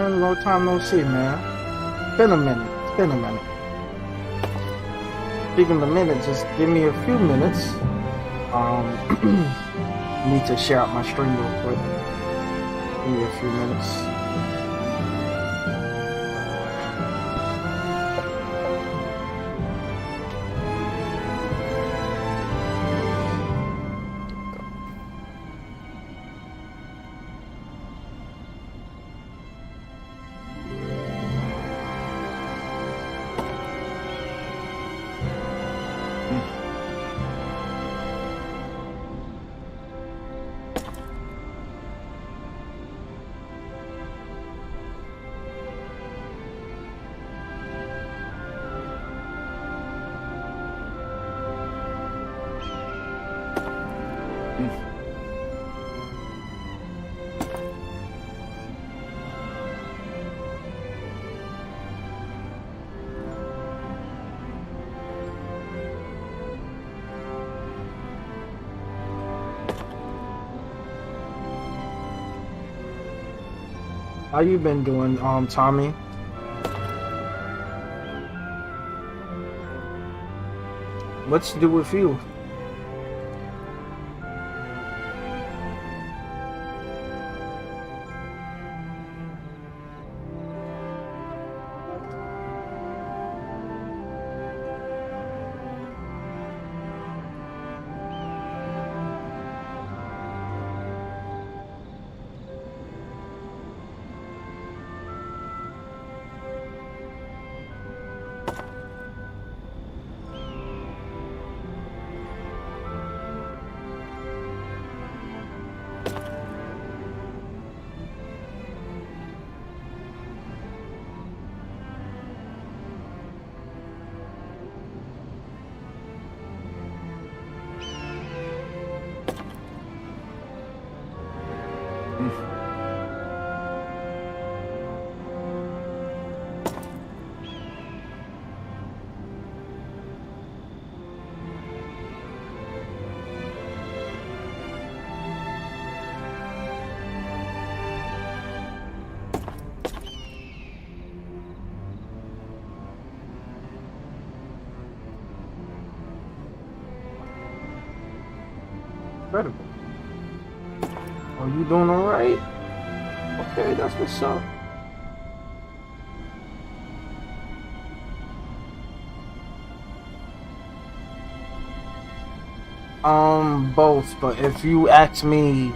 man. Long time no see, man. Been a minute. It's been a minute. Speaking of a minute, just give me a few minutes. Need to share out my stream real quick. Give me a few minutes. How you been doing, Tommy? What's to do with you? Incredible. Are you doing alright? Okay, that's what's up. Both, but if you ask me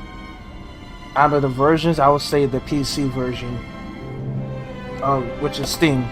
out of the versions, I would say the PC version, which is Steam.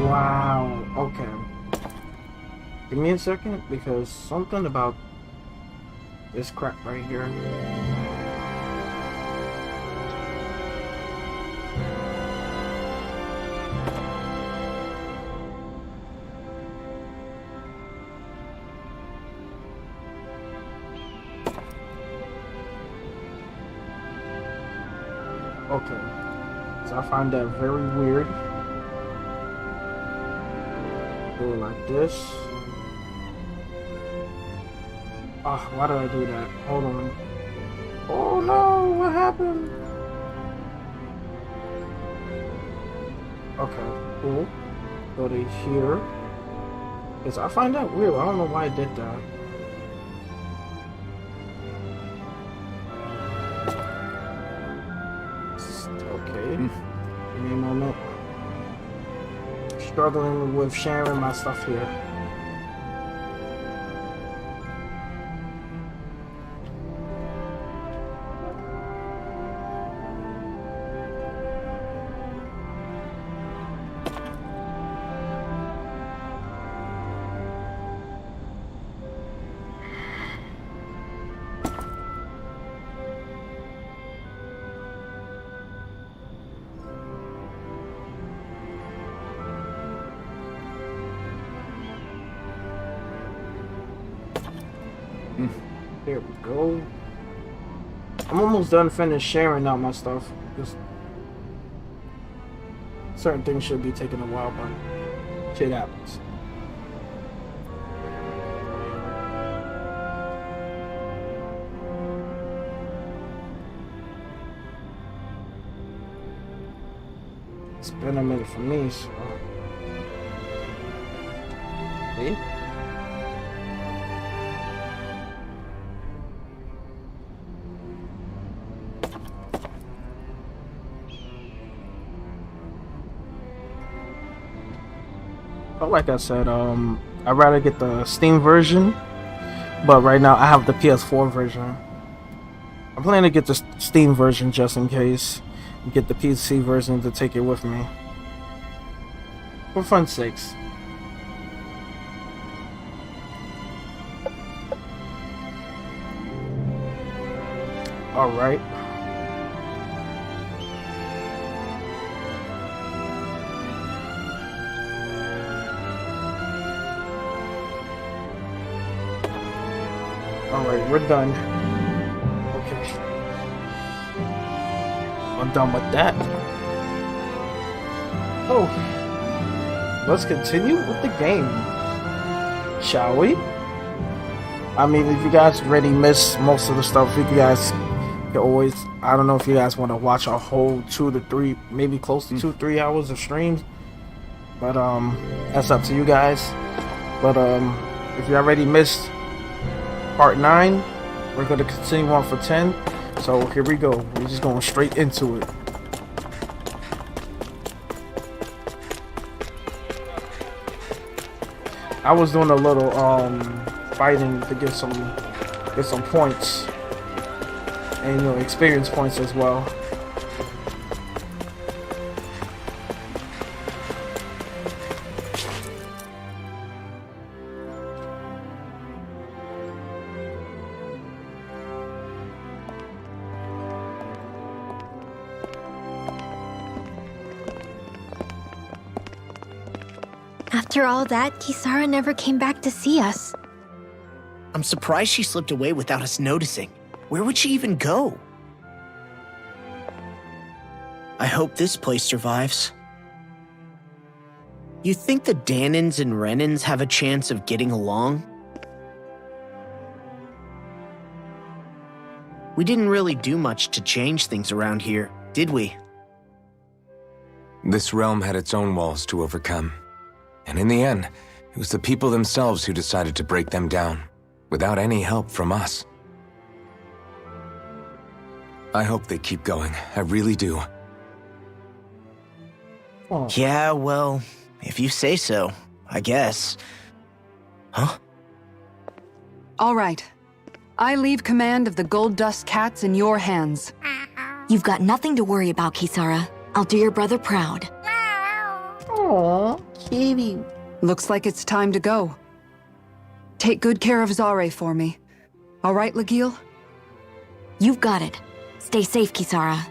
Wow, okay. Give me a second, because something about this crap right here. Okay, so I find that very weird. Do it like this. Ah, why did I do that? Hold on. Oh no, what happened? Okay, cool. Go to here. Because I find that weird. I don't know why I did that. Okay. Give me a moment. Struggling with sharing my stuff here. Here we go. I'm almost done finished sharing out my stuff. Just certain things should be taking a while, but shit happens. It's been a minute for me, so. See? But like I said, I'd rather get the Steam version, but right now I have the PS4 version. I'm planning to get the Steam version just in case, and get the PC version to take it with me. For fun's sakes. Alright. Alright, we're done. Okay. I'm done with that. Oh. Let's continue with the game. Shall we? I mean, if you guys already missed most of the stuff, you guys can always... I don't know if you guys want to watch a whole 2 to 3, maybe close to 2-3 hours of streams. But, that's up to you guys. But, if you already missed part 9, we're going to continue on for 10. So here we go. We're just going straight into it. I was doing a little fighting to get some points and, you know, experience points as well. After all that, Kisara never came back to see us. I'm surprised she slipped away without us noticing. Where would she even go? I hope this place survives. You think the Danins and Renins have a chance of getting along? We didn't really do much to change things around here, did we? This realm had its own walls to overcome. And in the end, it was the people themselves who decided to break them down, without any help from us. I hope they keep going. I really do. Oh. Yeah, well, if you say so, I guess. Huh? All right. I leave command of the Gold Dust Cats in your hands. You've got nothing to worry about, Kisara. I'll do your brother proud. Aww, kitty. Looks like it's time to go. Take good care of Zare for me. All right, Legil? You've got it. Stay safe, Kisara.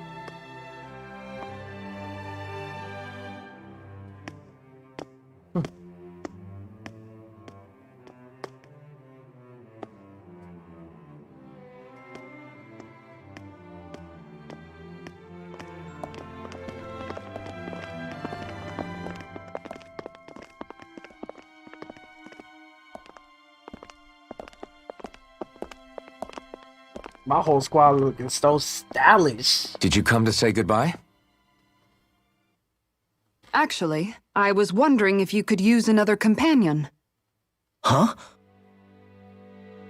My whole squad looking so stylish. Did you come to say goodbye? Actually, I was wondering if you could use another companion. Huh?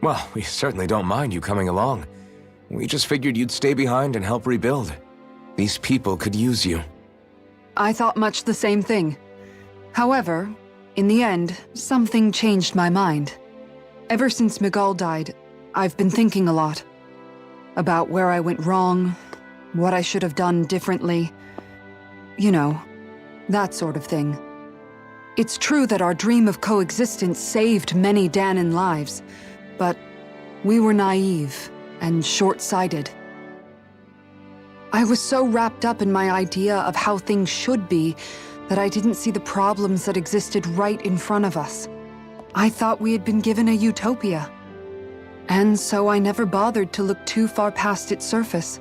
Well, we certainly don't mind you coming along. We just figured you'd stay behind and help rebuild. These people could use you. I thought much the same thing. However, in the end, something changed my mind. Ever since Miguel died, I've been thinking a lot. About where I went wrong, what I should have done differently. You know, that sort of thing. It's true that our dream of coexistence saved many Danin lives, but we were naive and short-sighted. I was so wrapped up in my idea of how things should be that I didn't see the problems that existed right in front of us. I thought we had been given a utopia. And so I never bothered to look too far past its surface.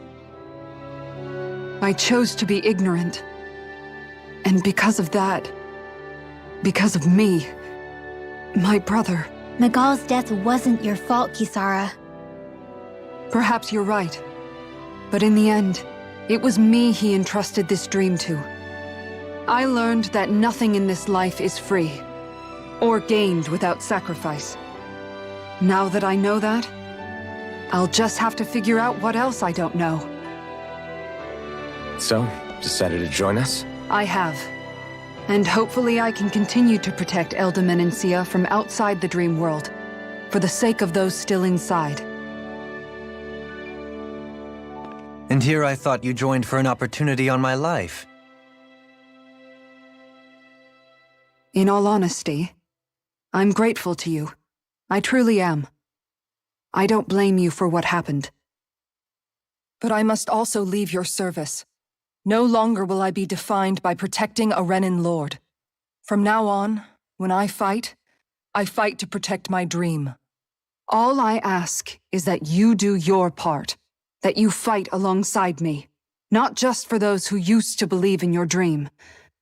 I chose to be ignorant. And because of that, because of me, my brother... Miguel's death wasn't your fault, Kisara. Perhaps you're right. But in the end, it was me he entrusted this dream to. I learned that nothing in this life is free, or gained without sacrifice. Now that I know that, I'll just have to figure out what else I don't know. So, decided to join us? I have. And hopefully I can continue to protect Elda Menencia from outside the dream world, for the sake of those still inside. And here I thought you joined for an opportunity on my life. In all honesty, I'm grateful to you. I truly am. I don't blame you for what happened. But I must also leave your service. No longer will I be defined by protecting a Renan lord. From now on, when I fight to protect my dream. All I ask is that you do your part, that you fight alongside me, not just for those who used to believe in your dream,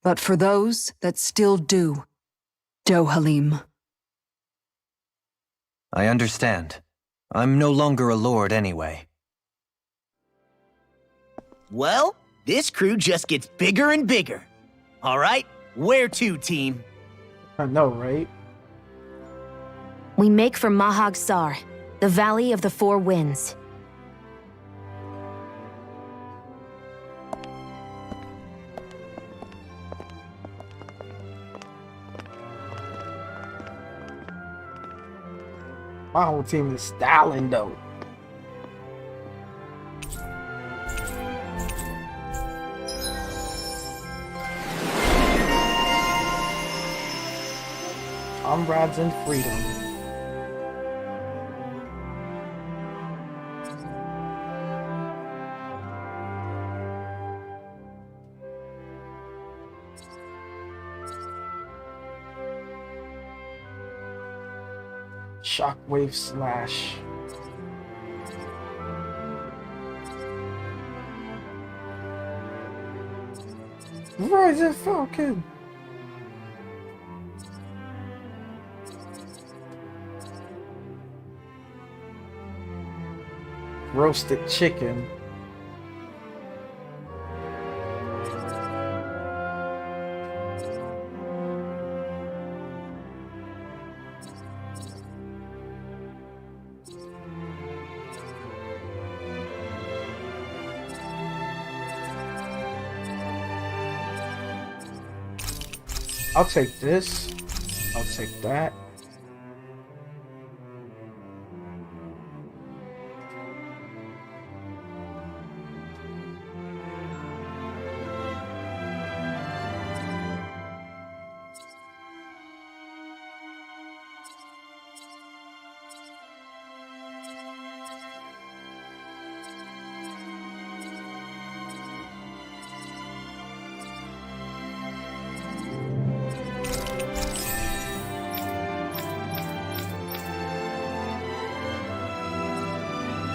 but for those that still do. Dohalim. I understand. I'm no longer a lord anyway. Well, this crew just gets bigger and bigger. All right, where to, team? I know, right? We make for Mahag Sar, the Valley of the Four Winds. My whole team is styling though. Comrades in freedom. Shockwave slash. Rising Falcon. Roasted chicken. I'll take this. I'll take that.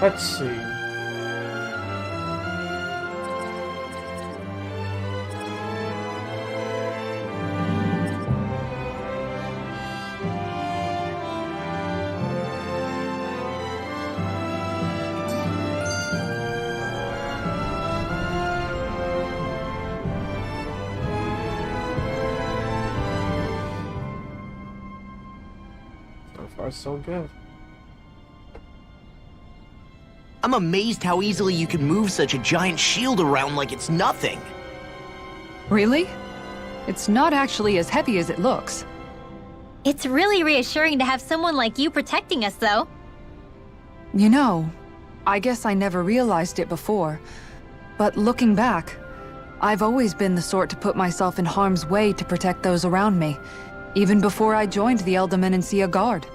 Let's see. So far, so good. I'm amazed how easily you can move such a giant shield around like it's nothing. Really? It's not actually as heavy as it looks. It's really reassuring to have someone like you protecting us, though. You know, I guess I never realized it before, but looking back, I've always been the sort to put myself in harm's way to protect those around me, even before I joined the Elda Menencia Guard.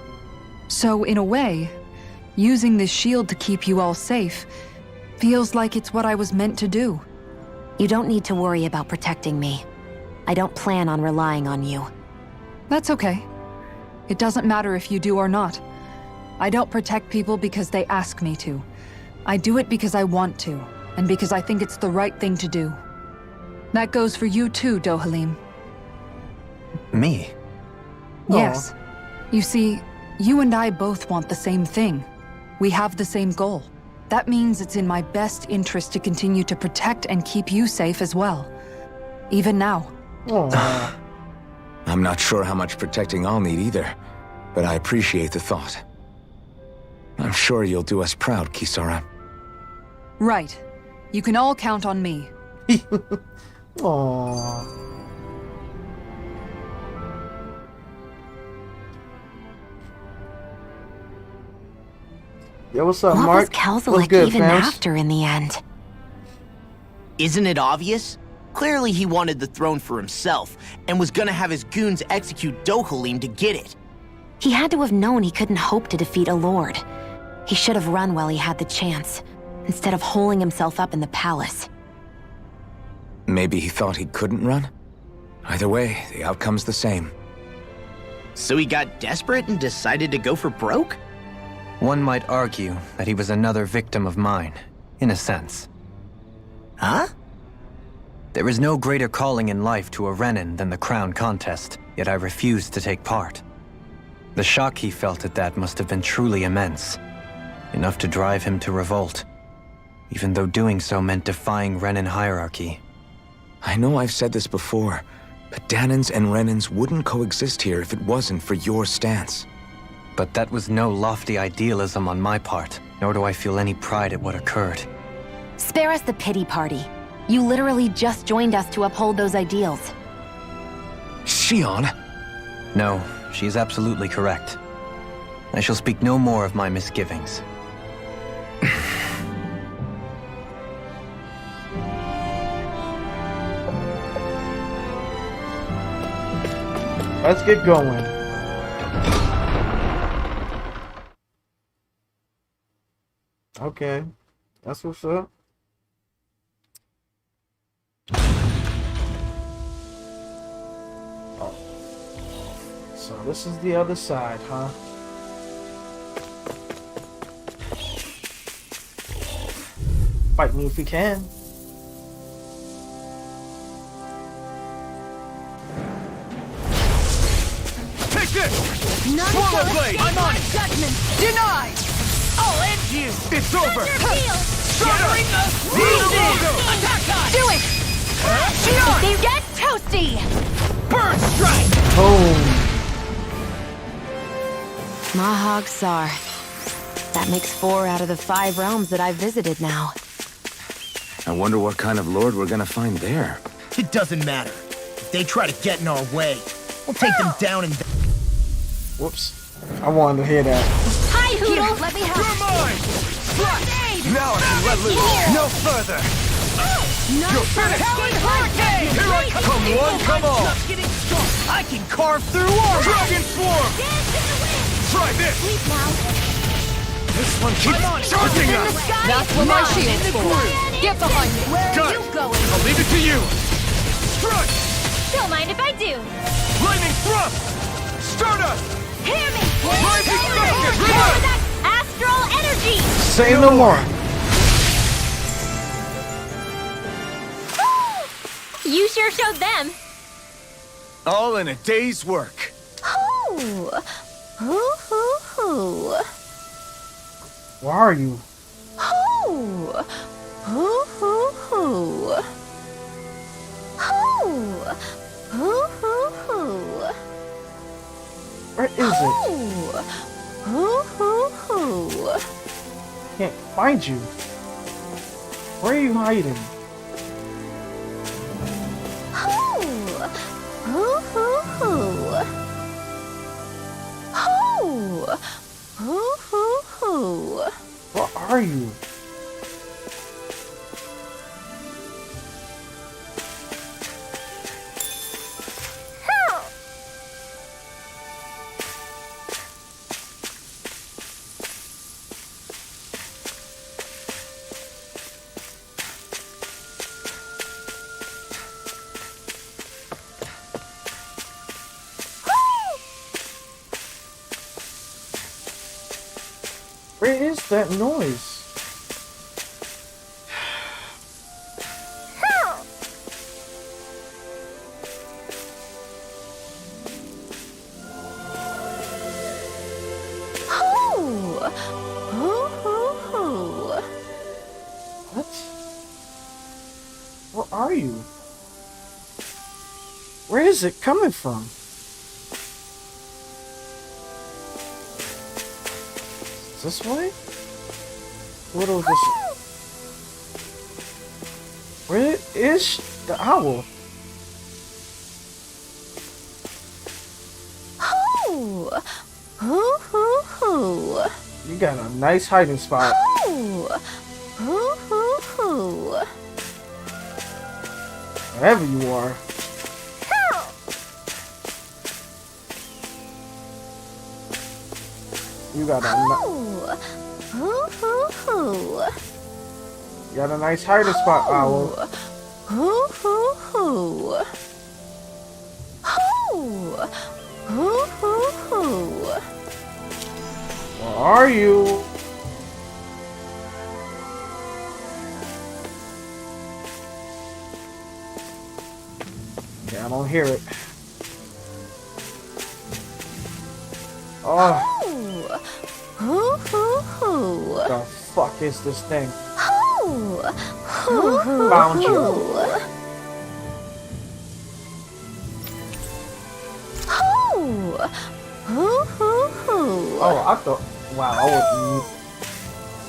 So in a way, using this shield to keep you all safe feels like it's what I was meant to do. You don't need to worry about protecting me. I don't plan on relying on you. That's okay. It doesn't matter if you do or not. I don't protect people because they ask me to. I do it because I want to, and because I think it's the right thing to do. That goes for you too, Dohalim. Me? Yes. You see, you and I both want the same thing. We have the same goal. That means it's in my best interest to continue to protect and keep you safe as well. Even now. Aw. I'm not sure how much protecting I'll need either, but I appreciate the thought. I'm sure you'll do us proud, Kisara. Right. You can all count on me. Aww. Yo, what's up, What Mark? was Kelsa What's like good, even fams? after in the end? Isn't it obvious? Clearly he wanted the throne for himself, and was gonna have his goons execute Dohalim to get it. He had to have known he couldn't hope to defeat a lord. He should have run while he had the chance, instead of holding himself up in the palace. Maybe he thought he couldn't run? Either way, the outcome's the same. So he got desperate and decided to go for broke? One might argue that he was another victim of mine, in a sense. Huh? There is no greater calling in life to a Renin than the crown contest, yet I refused to take part. The shock he felt at that must have been truly immense, enough to drive him to revolt, even though doing so meant defying Renin hierarchy. I know I've said this before, but Danans and Renins wouldn't coexist here if it wasn't for your stance. But that was no lofty idealism on my part, nor do I feel any pride at what occurred. Spare us the pity party. You literally just joined us to uphold those ideals. Shion! No, she is absolutely correct. I shall speak no more of my misgivings. Let's get going. Okay, that's what's up. Oh. So this is the other side, huh? Fight me if you can. Take this! None Swallow shall blade! escape I'm on my it! judgment! Denied! I'll end you! It's over! Shattering Attack time! Do it! They get toasty! Bird strike! Boom. Mahag Sar. That makes 4 out of the 5 realms that I've visited now. I wonder what kind of lord we're gonna find there. It doesn't matter. If they try to get in our way, we'll take them down and... Whoops. I wanted to hear that. Hi, Hoodle! Let me help! You're mine! Now I can let loose! No further! You're finished! Hurricane! Here I come! Come one, come all! I can carve through armor! Dragon Swarm! Try this! Sleep now. This one keeps charging us! That's what my shield's for. Get behind me. Where Got are it. you going? I'll leave it to you! Strike! Don't mind if I do. Lightning thrust! Stardust! Hear me! Rising Focus! With River! that astral energy! Say no more. You sure showed them. All in a day's work. Hoo! Hoo hoo hoo. Where are you? Hoo! Hoo hoo hoo. Hoo! Hoo hoo hoo. Where is it? Hoo hoo hoo. Can't find you. Where are you hiding? Hoo! Hoo hoo hoo. Hoo! Hoo hoo hoo. Where are you? What's that noise? What? Where are you? Where is it coming from? Is this way? Little this. Where is the owl? You got a nice hiding spot. Wherever you are. You got a nice hiding spot, owl. Where are you? Yeah, I don't hear it. Oh. The fuck is this thing? Found you. Oh, I thought. Wow, I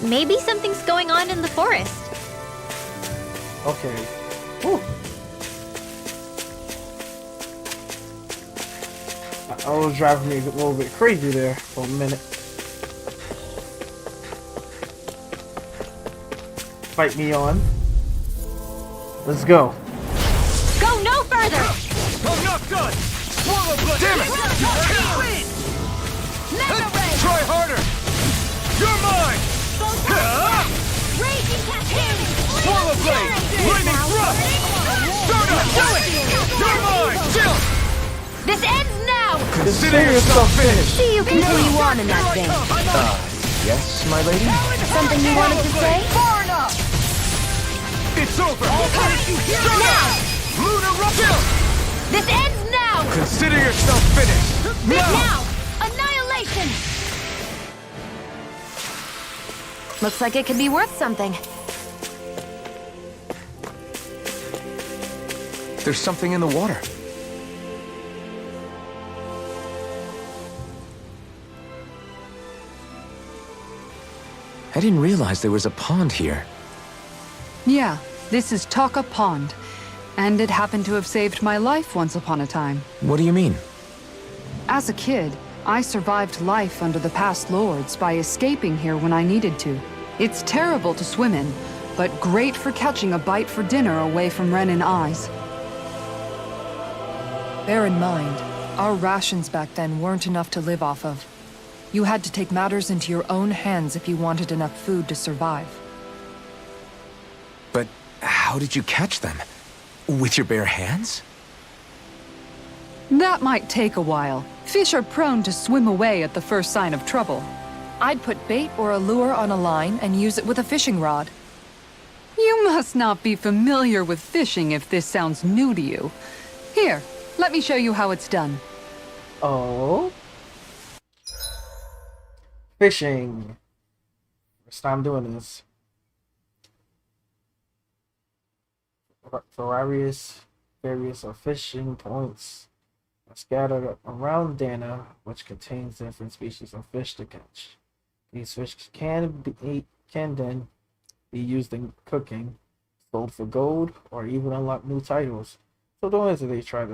wouldn't. Maybe something's going on in the forest. Okay. Whew. I was driving me a little bit crazy there for a minute. Fight me on. Let's go. Go no further! I'm not done! Swallow blood! Damn it! Try harder! You're mine! Raging cascade! Swallow blade! Lightning thrust! Start up! Do it! You're mine! Chill! This ends now! Consider yourself finished. See you continue on in that vein. Yes, my lady? Something you wanted to say? Far enough! It's over! Start up! Lunar chill! This ends now! Consider yourself finished! Now! Annihilation! Looks like it could be worth something. There's something in the water. I didn't realize there was a pond here. Yeah, this is Taka Pond. And it happened to have saved my life once upon a time. What do you mean? As a kid, I survived life under the past lords by escaping here when I needed to. It's terrible to swim in, but great for catching a bite for dinner away from Renin eyes. Bear in mind, our rations back then weren't enough to live off of. You had to take matters into your own hands if you wanted enough food to survive. But how did you catch them? With your bare hands? That might take a while. Fish are prone to swim away at the first sign of trouble. I'd put bait or a lure on a line and use it with a fishing rod. You must not be familiar with fishing if this sounds new to you. Here, let me show you how it's done. Oh. Fishing. First time doing this. Various fishing points are scattered around Dana, which contains different species of fish to catch. These fish can then be used in cooking, sold for gold, or even unlock new titles. So don't hesitate to try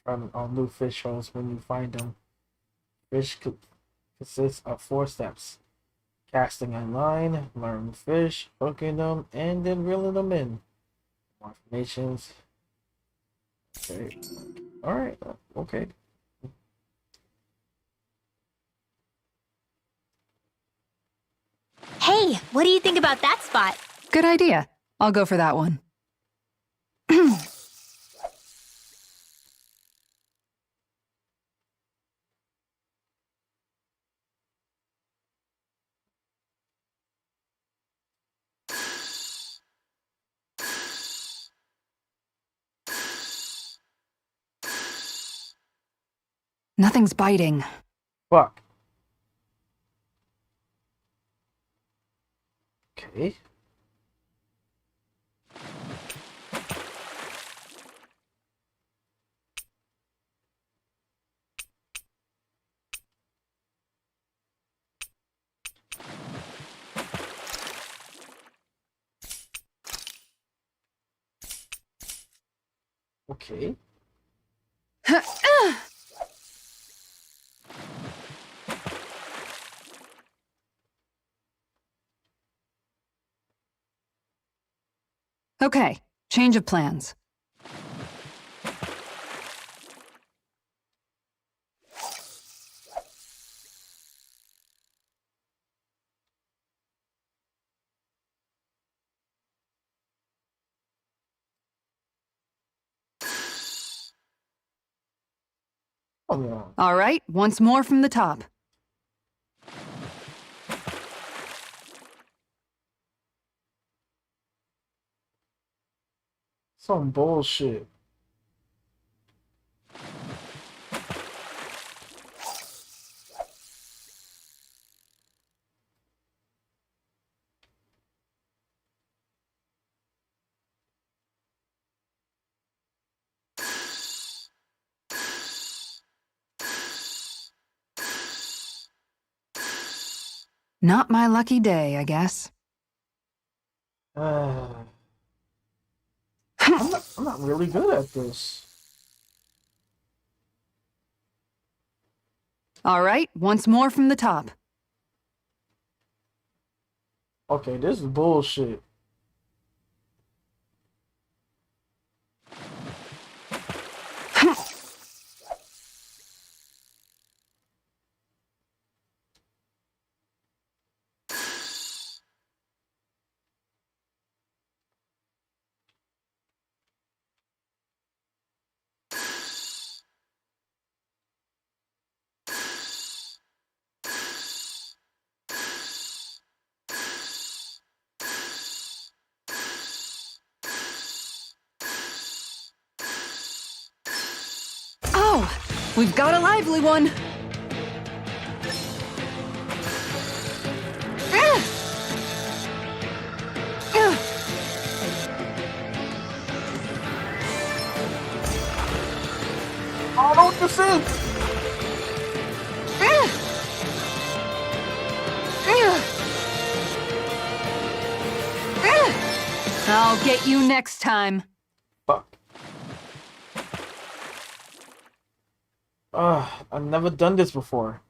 on new fish holes when you find them. Fish consists of 4 steps: casting a line, luring fish, hooking them, and then reeling them in. More informations. Okay. Alright. Okay. Hey, what do you think about that spot? Good idea. I'll go for that one. Nothing's biting. Fuck. Okay. Okay. Okay, change of plans. Oh yeah. All right, once more from the top. Some bullshit. Not my lucky day, I guess. I'm not really good at this. All right, once more from the top. Okay, this is bullshit. Oh, we've got a lively one. I don't know what this is. I'll get you next time. Fuck. I've never done this before.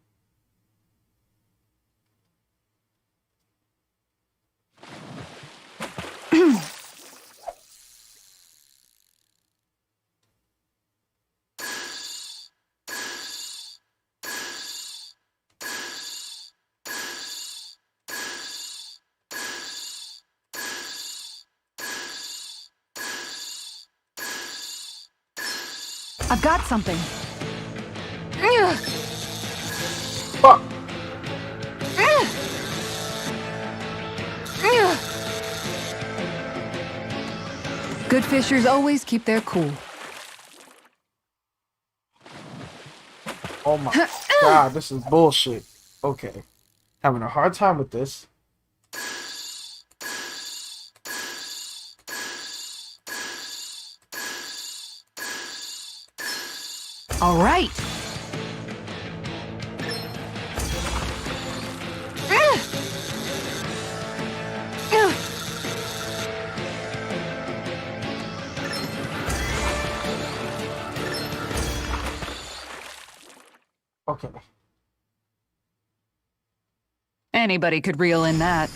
I've got something. Fuck. Good fishers always keep their cool. Oh my god, this is bullshit. Okay. Having a hard time with this. All right. Okay. Anybody could reel in that.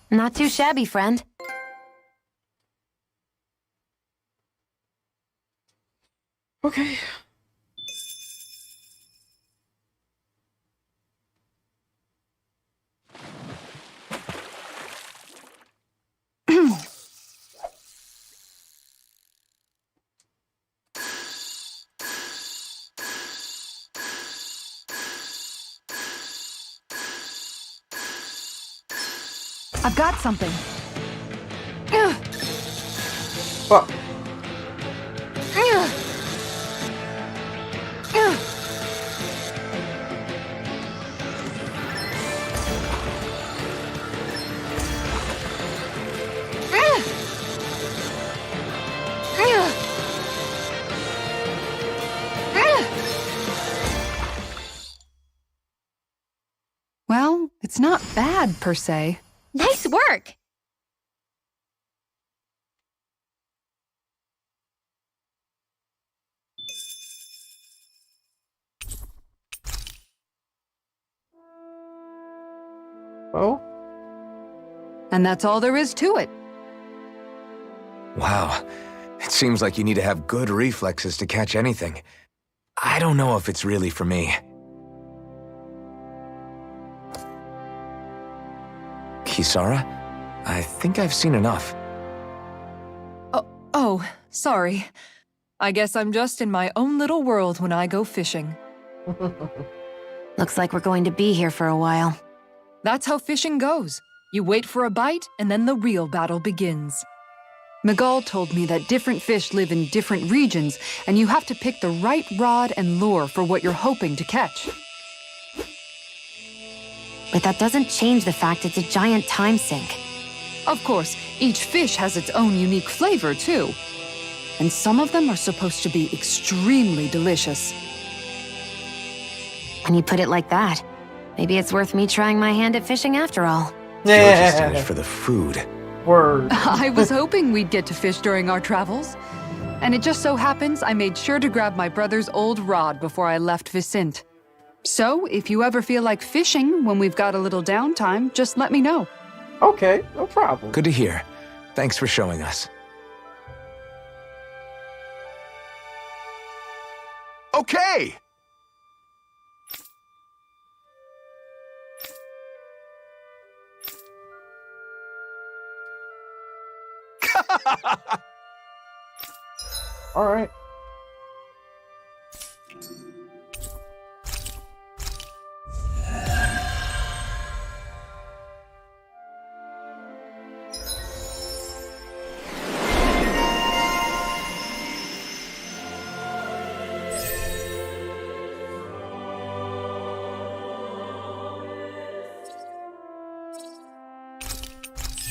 Not too shabby, friend. Okay. I've got something. Fuck. It's not bad, per se. Nice work! Oh, And that's all there is to it. Wow. It seems like you need to have good reflexes to catch anything. I don't know if it's really for me. Kisara? I think I've seen enough. Oh, sorry. I guess I'm just in my own little world when I go fishing. Looks like we're going to be here for a while. That's how fishing goes. You wait for a bite, and then the real battle begins. Miguel told me that different fish live in different regions, and you have to pick the right rod and lure for what you're hoping to catch. But that doesn't change the fact it's a giant time sink. Of course, each fish has its own unique flavor, too. And some of them are supposed to be extremely delicious. When you put it like that, maybe it's worth me trying my hand at fishing after all. You're just in it for the food. Word. I was hoping we'd get to fish during our travels. And it just so happens I made sure to grab my brother's old rod before I left Vicente. So, if you ever feel like fishing when we've got a little downtime, just let me know. Okay, no problem. Good to hear. Thanks for showing us. Okay! All right.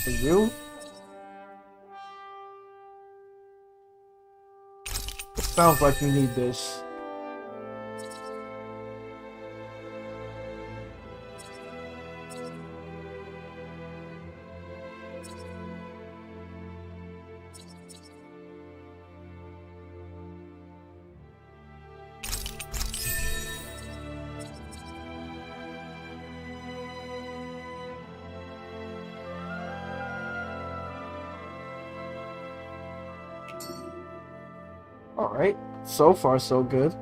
For you? It sounds like you need this. All right, so far so good.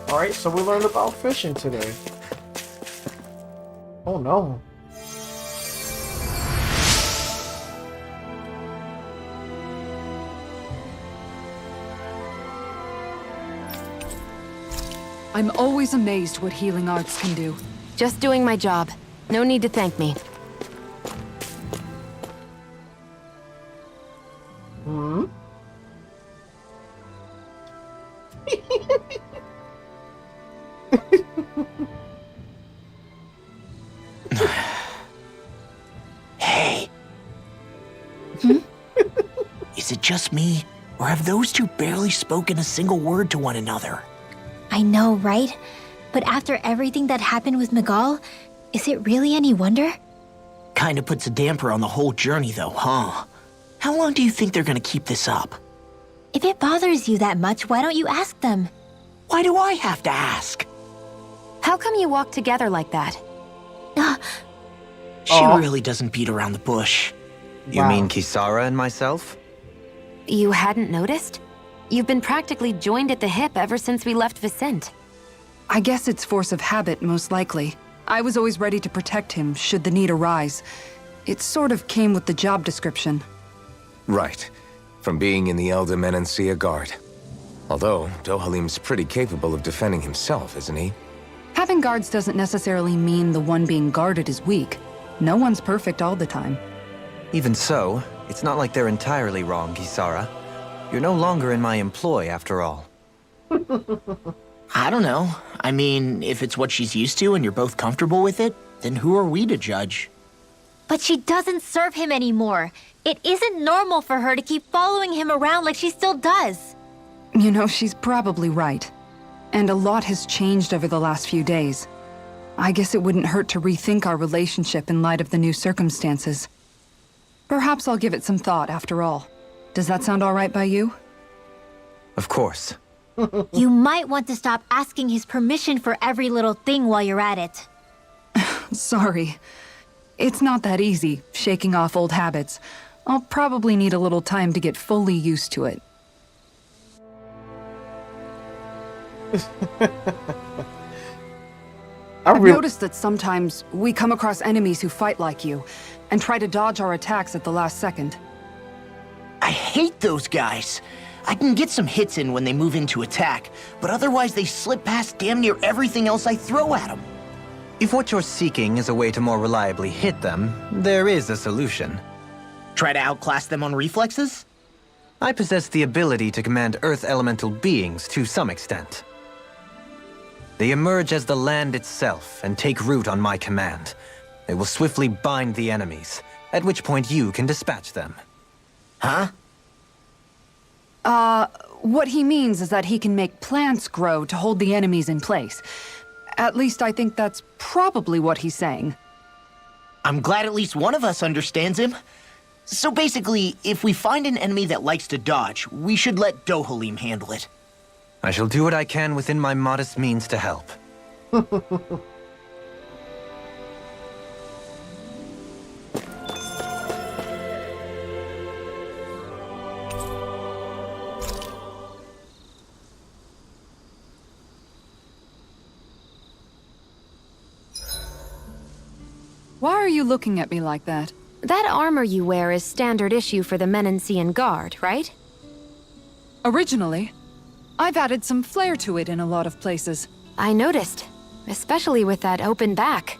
All right, so we learned about fishing today. Oh no. I'm always amazed what healing arts can do. Just doing my job. No need to thank me. Hmm? Hey. Is it just me, or have those two barely spoken a single word to one another? I know, right? But after everything that happened with Miguel, is it really any wonder? Kinda puts a damper on the whole journey though, huh? How long do you think they're gonna keep this up? If it bothers you that much, why don't you ask them? Why do I have to ask? How come you walk together like that? She really doesn't beat around the bush. You Wow. mean Kisara and myself? You hadn't noticed? You've been practically joined at the hip ever since we left Vicente. I guess it's force of habit, most likely. I was always ready to protect him should the need arise. It sort of came with the job description. Right. From being in the Elder Menancia Guard. Although, Dohalim's pretty capable of defending himself, isn't he? Having guards doesn't necessarily mean the one being guarded is weak. No one's perfect all the time. Even so, it's not like they're entirely wrong, Kisara. You're no longer in my employ, after all. I don't know. I mean, if it's what she's used to and you're both comfortable with it, then who are we to judge? But she doesn't serve him anymore. It isn't normal for her to keep following him around like she still does. You know, she's probably right. And a lot has changed over the last few days. I guess it wouldn't hurt to rethink our relationship in light of the new circumstances. Perhaps I'll give it some thought after all. Does that sound all right by you? Of course. You might want to stop asking his permission for every little thing while you're at it. Sorry. It's not that easy, shaking off old habits. I'll probably need a little time to get fully used to it. I've noticed that sometimes we come across enemies who fight like you, and try to dodge our attacks at the last second. I hate those guys. I can get some hits in when they move into attack, but otherwise they slip past damn near everything else I throw at them. If what you're seeking is a way to more reliably hit them, there is a solution. Try to outclass them on reflexes? I possess the ability to command Earth elemental beings to some extent. They emerge as the land itself and take root on my command. They will swiftly bind the enemies, at which point you can dispatch them. Huh? What he means is that he can make plants grow to hold the enemies in place. At least I think that's probably what he's saying. I'm glad at least one of us understands him. So basically, if we find an enemy that likes to dodge, we should let Dohalim handle it. I shall do what I can within my modest means to help. Why are you looking at me like that? That armor you wear is standard issue for the Menancian Guard, right? Originally, I've added some flair to it in a lot of places. I noticed, especially with that open back.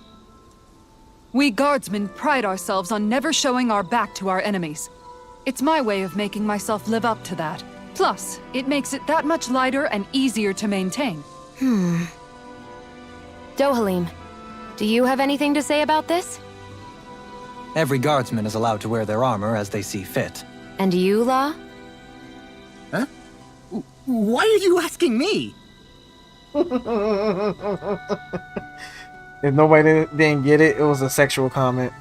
We guardsmen pride ourselves on never showing our back to our enemies. It's my way of making myself live up to that. Plus, it makes it that much lighter and easier to maintain. Dohalim, do you have anything to say about this? Every guardsman is allowed to wear their armor as they see fit. And you, Law? Huh? Why are you asking me? If nobody didn't get it, it was a sexual comment.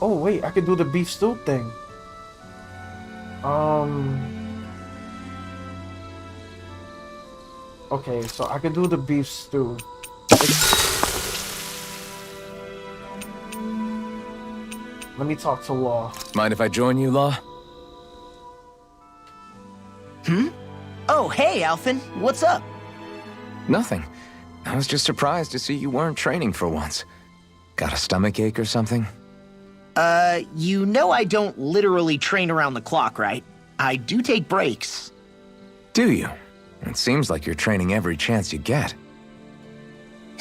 Oh wait, I could do the beef stew thing. Okay, so I could do the beef stew. Let me talk to Law. Mind if I join you, Law? Oh, hey, Alphen. What's up? Nothing. I was just surprised to see you weren't training for once. Got a stomachache or something? You know I don't literally train around the clock, right? I do take breaks. Do you? It seems like you're training every chance you get.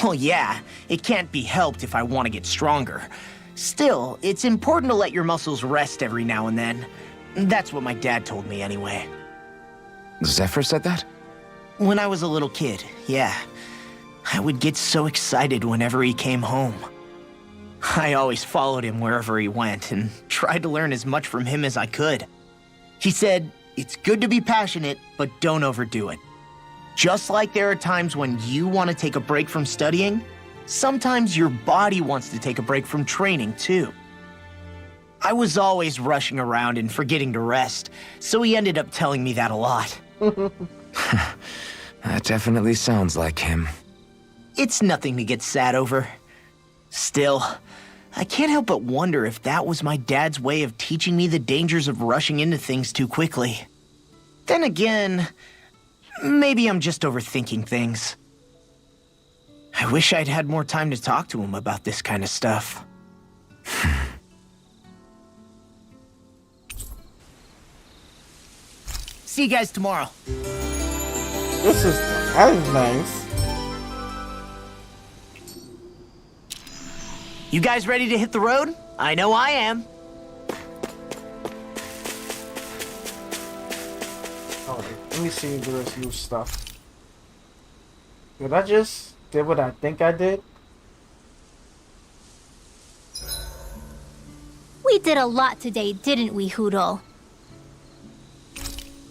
Well, yeah, it can't be helped if I want to get stronger. Still, it's important to let your muscles rest every now and then. That's what my dad told me anyway. Zephyr said that? When I was a little kid, yeah. I would get so excited whenever he came home. I always followed him wherever he went and tried to learn as much from him as I could. He said, it's good to be passionate, but don't overdo it. Just like there are times when you want to take a break from studying, sometimes your body wants to take a break from training too. I was always rushing around and forgetting to rest, so he ended up telling me that a lot. That definitely sounds like him. It's nothing to get sad over. Still, I can't help but wonder if that was my dad's way of teaching me the dangers of rushing into things too quickly. Then again, maybe I'm just overthinking things. I wish I'd had more time to talk to him about this kind of stuff. See you guys tomorrow. That is nice. You guys ready to hit the road? I know I am. Oh, let me see the rest of your stuff. Did I just did what I think I did? We did a lot today, didn't we, Hoodle?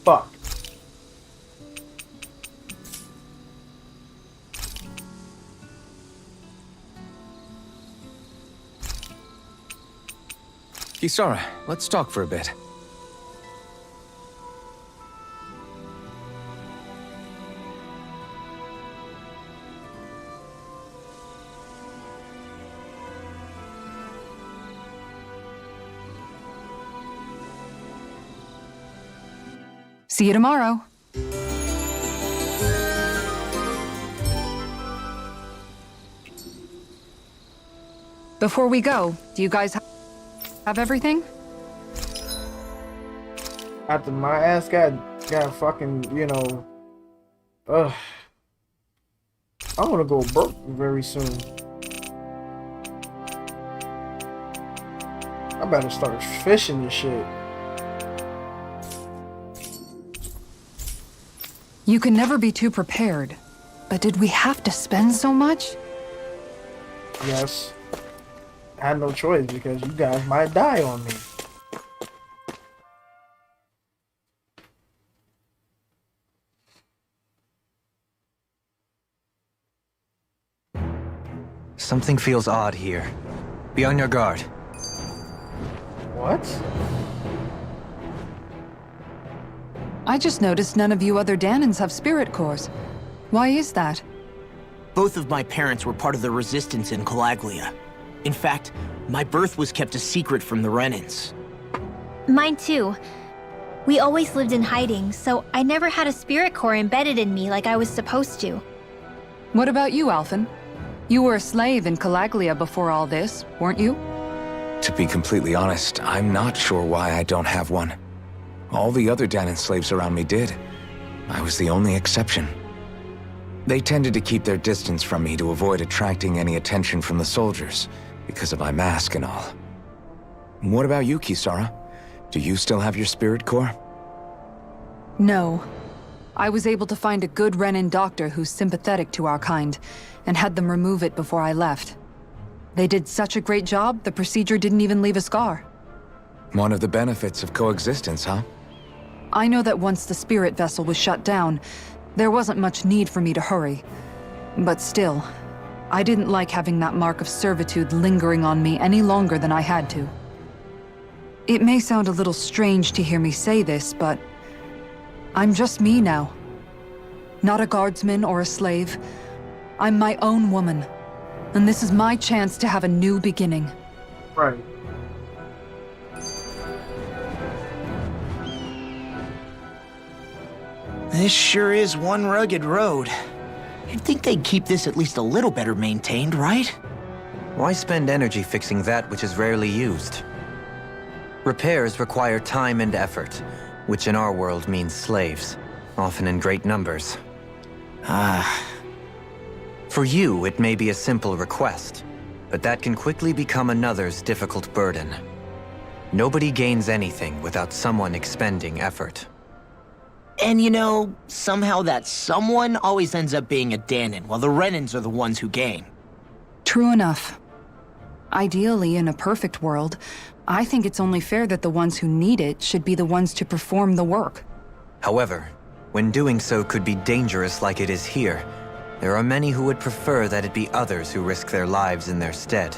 Fuck. Kisara, let's talk for a bit. See you tomorrow. Before we go, do you guys have everything? After my ass got fucking, you know, I'm gonna go broke very soon. I better start fishing this shit. You can never be too prepared. But did we have to spend so much? Yes. I had no choice because you guys might die on me. Something feels odd here. Be on your guard. What? I just noticed none of you other Danans have spirit cores. Why is that? Both of my parents were part of the resistance in Calaglia. In fact, my birth was kept a secret from the Renans. Mine too. We always lived in hiding, so I never had a spirit core embedded in me like I was supposed to. What about you, Alphen? You were a slave in Calaglia before all this, weren't you? To be completely honest, I'm not sure why I don't have one. All the other Danan slaves around me did. I was the only exception. They tended to keep their distance from me to avoid attracting any attention from the soldiers, because of my mask and all. What about you, Kisara? Do you still have your spirit core? No. I was able to find a good Renan doctor who's sympathetic to our kind, and had them remove it before I left. They did such a great job, the procedure didn't even leave a scar. One of the benefits of coexistence, huh? I know that once the spirit vessel was shut down, there wasn't much need for me to hurry. But still, I didn't like having that mark of servitude lingering on me any longer than I had to. It may sound a little strange to hear me say this, but I'm just me now. Not a guardsman or a slave. I'm my own woman. And this is my chance to have a new beginning. Right. This sure is one rugged road. You'd think they'd keep this at least a little better maintained, right? Why spend energy fixing that which is rarely used? Repairs require time and effort, which in our world means slaves, often in great numbers. For you, it may be a simple request, but that can quickly become another's difficult burden. Nobody gains anything without someone expending effort. And you know, somehow that someone always ends up being a Danan, while the Renans are the ones who gain. True enough. Ideally, in a perfect world, I think it's only fair that the ones who need it should be the ones to perform the work. However, when doing so could be dangerous like it is here, there are many who would prefer that it be others who risk their lives in their stead.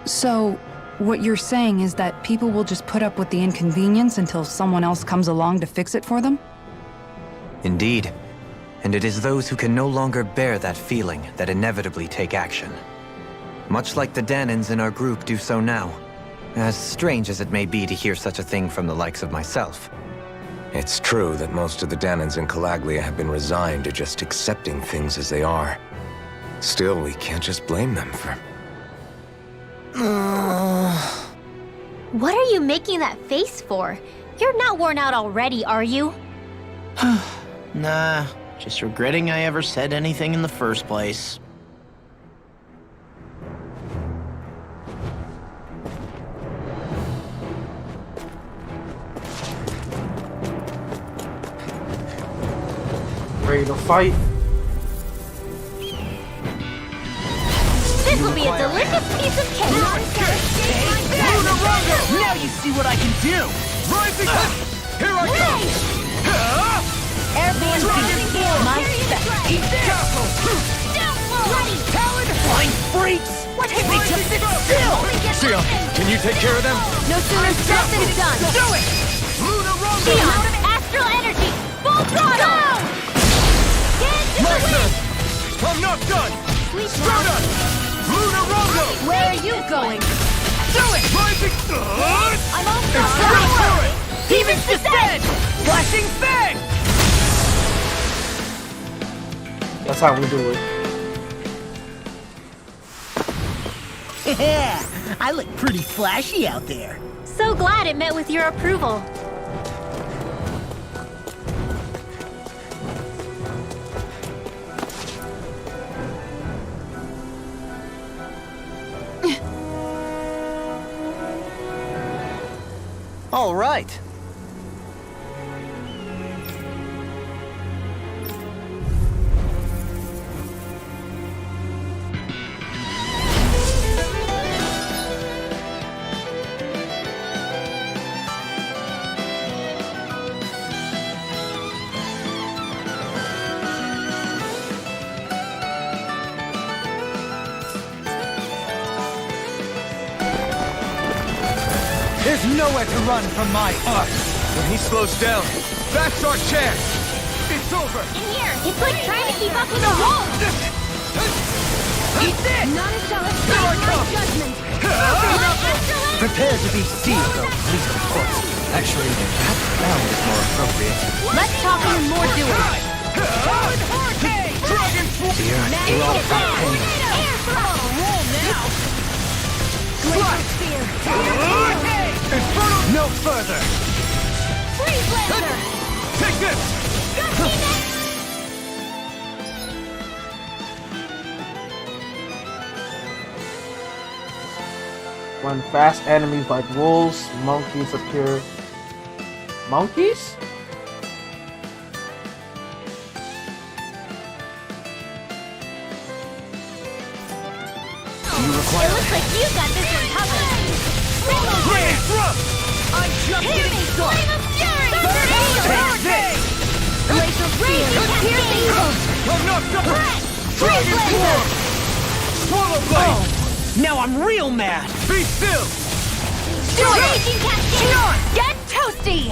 So, what you're saying is that people will just put up with the inconvenience until someone else comes along to fix it for them? Indeed. And it is those who can no longer bear that feeling that inevitably take action. Much like the Danans in our group do so now. As strange as it may be to hear such a thing from the likes of myself. It's true that most of the Danans in Calaglia have been resigned to just accepting things as they are. Still, we can't just blame them for... What are you making that face for? You're not worn out already, are you? Nah, just regretting I ever said anything in the first place. Ready to fight? This will be a delicious piece of cake. Now you see what I can do! Rising up! Here I go! Airborne Dragon form! my spec. Eat castle! Ready. Talon! Flying freaks! What They just sit still! Xion, can you take care of them? No sooner said than done. Do it! Lunar Rumble! Xion, astral energy. Full throttle. Get into My the turn! wind. I'm not done! Start us! Lunar Rumble! Where are you going? Do it! Rising! I'm on It's straight to it! Demon's descent. Flashing Fang! That's how we do it. Yeah, I look pretty flashy out there. So glad it met with your approval. All right. There's nowhere to run from my heart. When he slows down, that's our chance. It's over. In here, it's like trying to keep up with a wall. Eat this! Not a jealous Here I come. judgment. Prepare to be sealed, though, please, of course. Actually, that sound is more appropriate. Less talking and more doing. Hurricane! Dragon form! Dear, we're all pain. Air throw. Roll now. Hurricane! Inferno! No further! Freeze laser. Take this! When fast enemies like wolves, monkeys appear. Monkeys? You It require looks like you got this one covered. Grand Thrust! I'm just getting started! Flame of fury. Take this! Glacial spear. Piercing. I'm not done! Freeze Dragon laser. form! Swallow blade! Now I'm real mad. Be still! Do it. Raging cascade. Get toasty.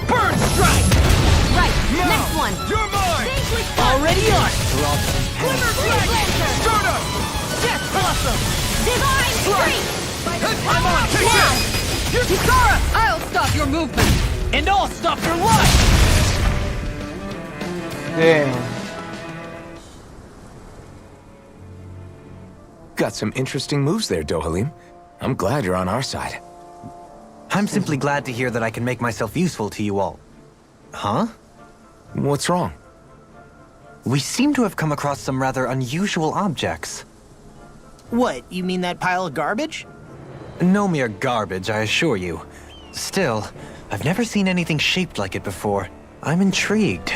Burn strike! Right. Now, Next one. You're mine! Already on. Glimmer dragon! Start up! Death blossom. Divine strength. I'm on! Take Now. this! Kisara, I'll stop your movement. And I'll stop your life. Damn. Got some interesting moves there, Dohalim. I'm glad you're on our side. I'm simply glad to hear that I can make myself useful to you all. Huh? What's wrong? We seem to have come across some rather unusual objects. What, you mean that pile of garbage? No mere garbage, I assure you. Still, I've never seen anything shaped like it before. I'm intrigued.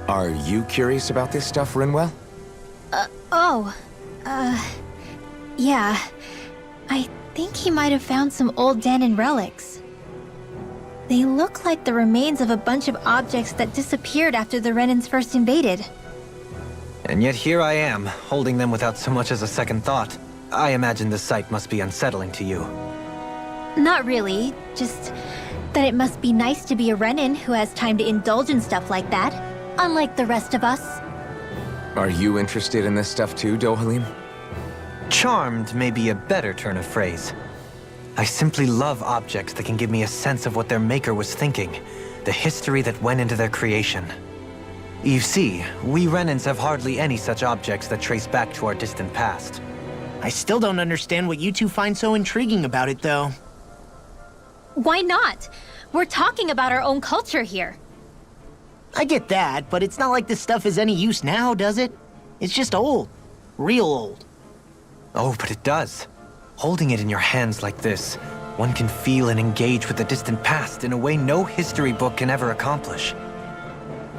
Are you curious about this stuff, Rinwell? Yeah. I think he might have found some old Danon relics. They look like the remains of a bunch of objects that disappeared after the Renans first invaded. And yet here I am, holding them without so much as a second thought. I imagine the sight must be unsettling to you. Not really, just that it must be nice to be a Renan who has time to indulge in stuff like that, unlike the rest of us. Are you interested in this stuff too, Dohalim? Charmed may be a better turn of phrase. I simply love objects that can give me a sense of what their maker was thinking, the history that went into their creation. You see, we Renans have hardly any such objects that trace back to our distant past. I still don't understand what you two find so intriguing about it, though. Why not? We're talking about our own culture here. I get that, but it's not like this stuff is any use now, does it? It's just old. Real old. Oh, but it does. Holding it in your hands like this, one can feel and engage with the distant past in a way no history book can ever accomplish.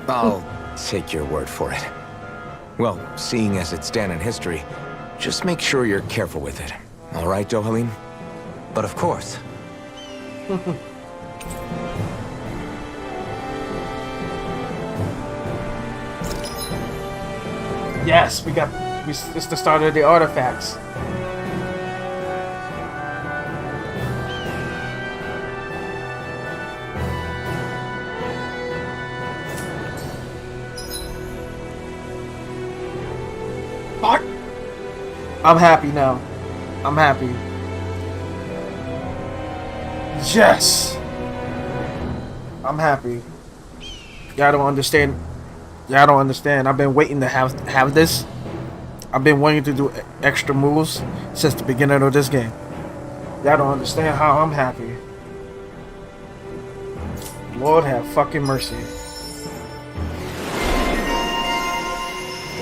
I'll take your word for it. Well, seeing as it's Dan in history, just make sure you're careful with it. All right, Dohalim? But of course. Yes, it's the start of the artifacts. Fuck! I'm happy now. I'm happy. Yes! I'm happy. Y'all don't understand. Y'all don't understand. I've been waiting to have this. I've been waiting to do extra moves since the beginning of this game. Y'all don't understand how I'm happy. Lord have fucking mercy.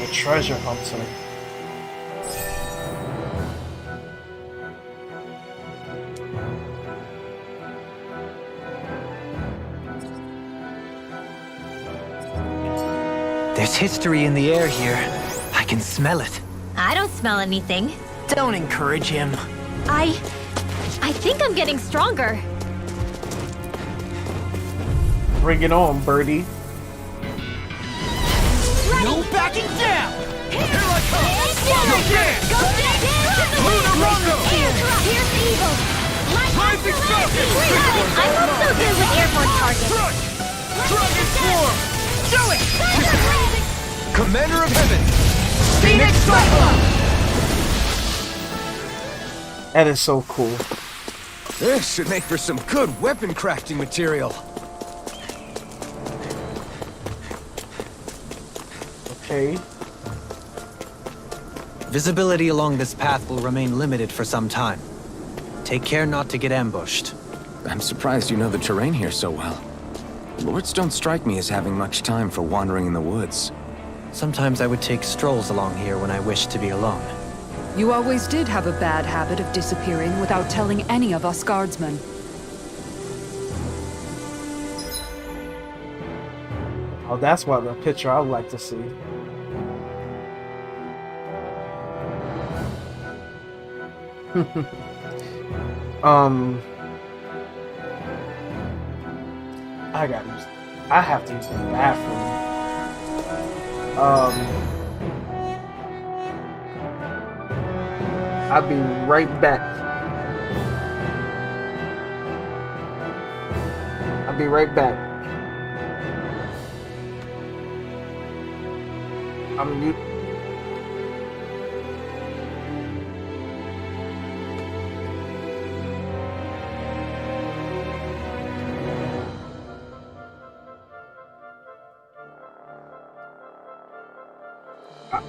The treasure hunter. There's history in the air here. I can smell it. I don't smell anything. Don't encourage him. I think I'm getting stronger. Bring it on, birdie. No backing down! Here I come! Go dance! Go dance! Luna Rondo! Here's evil! Rising Falcon! I'm not so good with airborne targets. Crush! Dragon Swarm! Do it! Commander of Heaven! Phoenix Cyclone! That is so cool. This should make for some good weapon crafting material. Okay. Visibility along this path will remain limited for some time. Take care not to get ambushed. I'm surprised you know the terrain here so well. Lords don't strike me as having much time for wandering in the woods. Sometimes I would take strolls along here when I wished to be alone. You always did have a bad habit of disappearing without telling any of us guardsmen. Oh, that's why the picture I would like to see. I have to use the bathroom. I'll be right back. I'll be right back. I'm mute.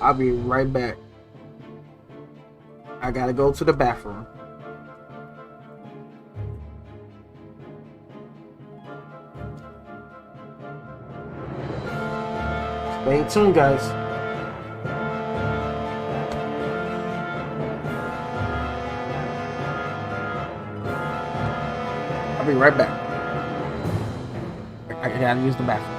I'll be right back. I gotta go to the bathroom. Stay tuned, guys. I'll be right back. I gotta use the bathroom.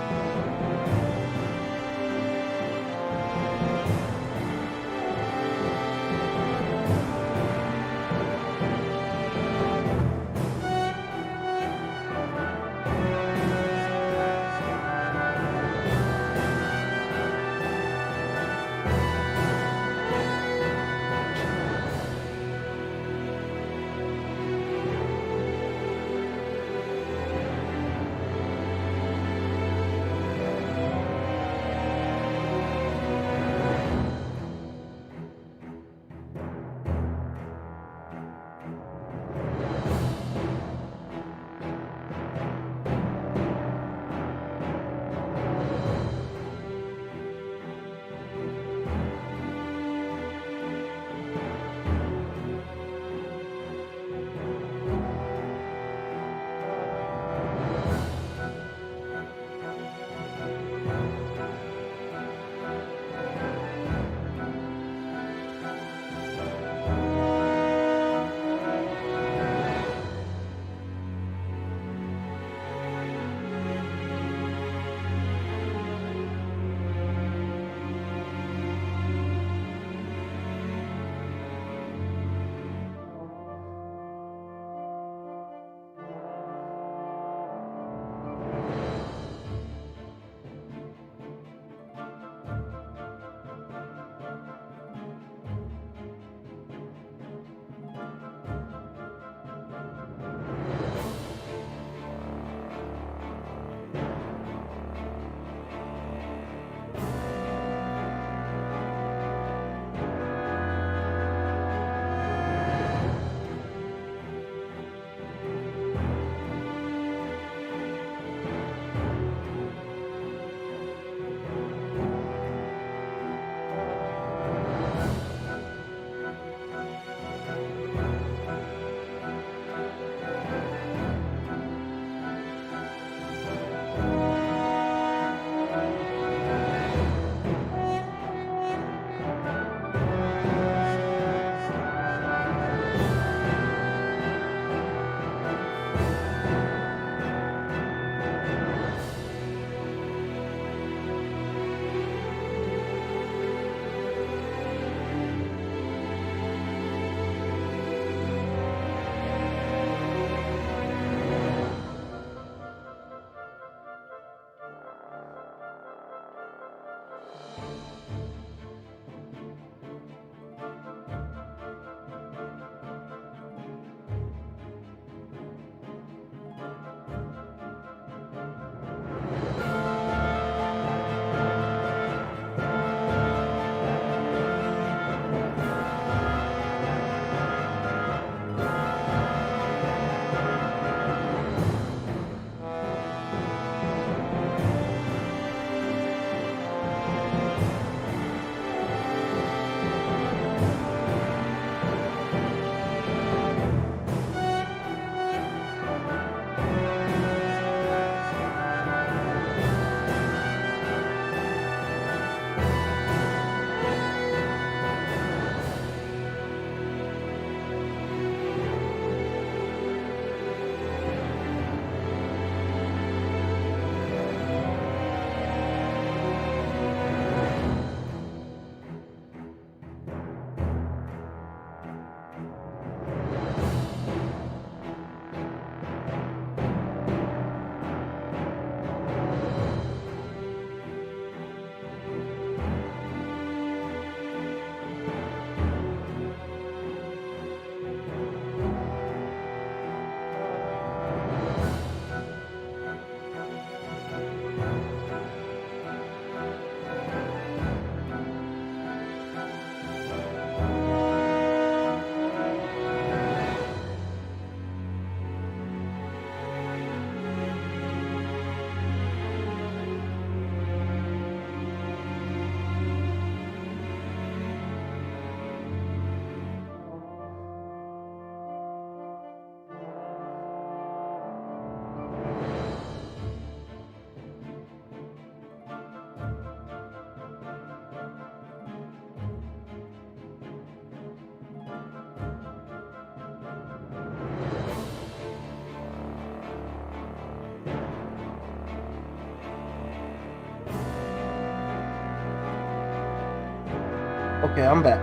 Okay, I'm back.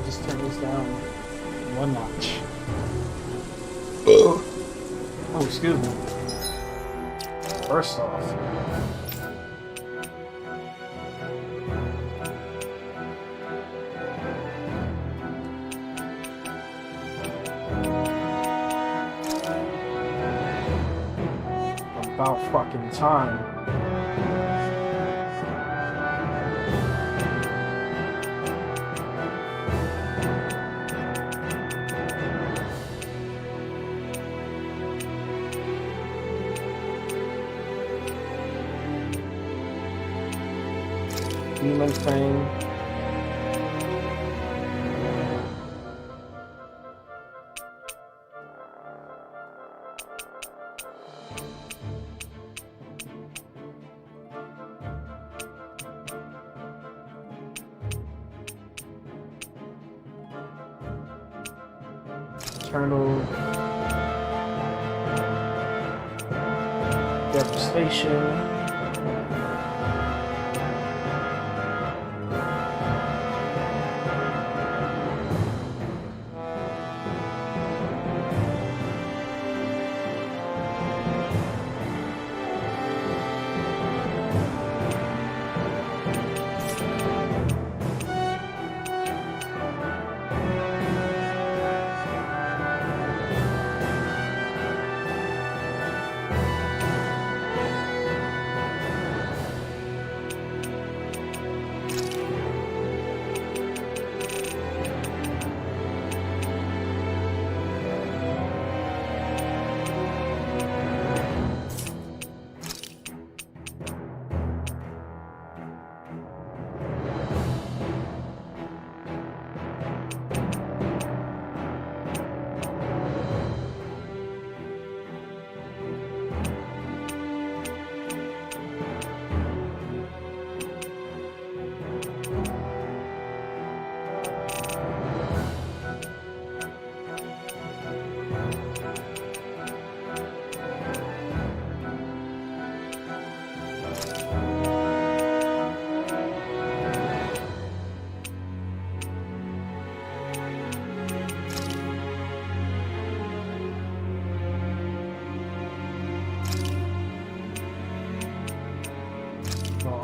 Just turn this down one notch. Oh, excuse me. First off, about fucking time. Demon thing. Eternal devastation.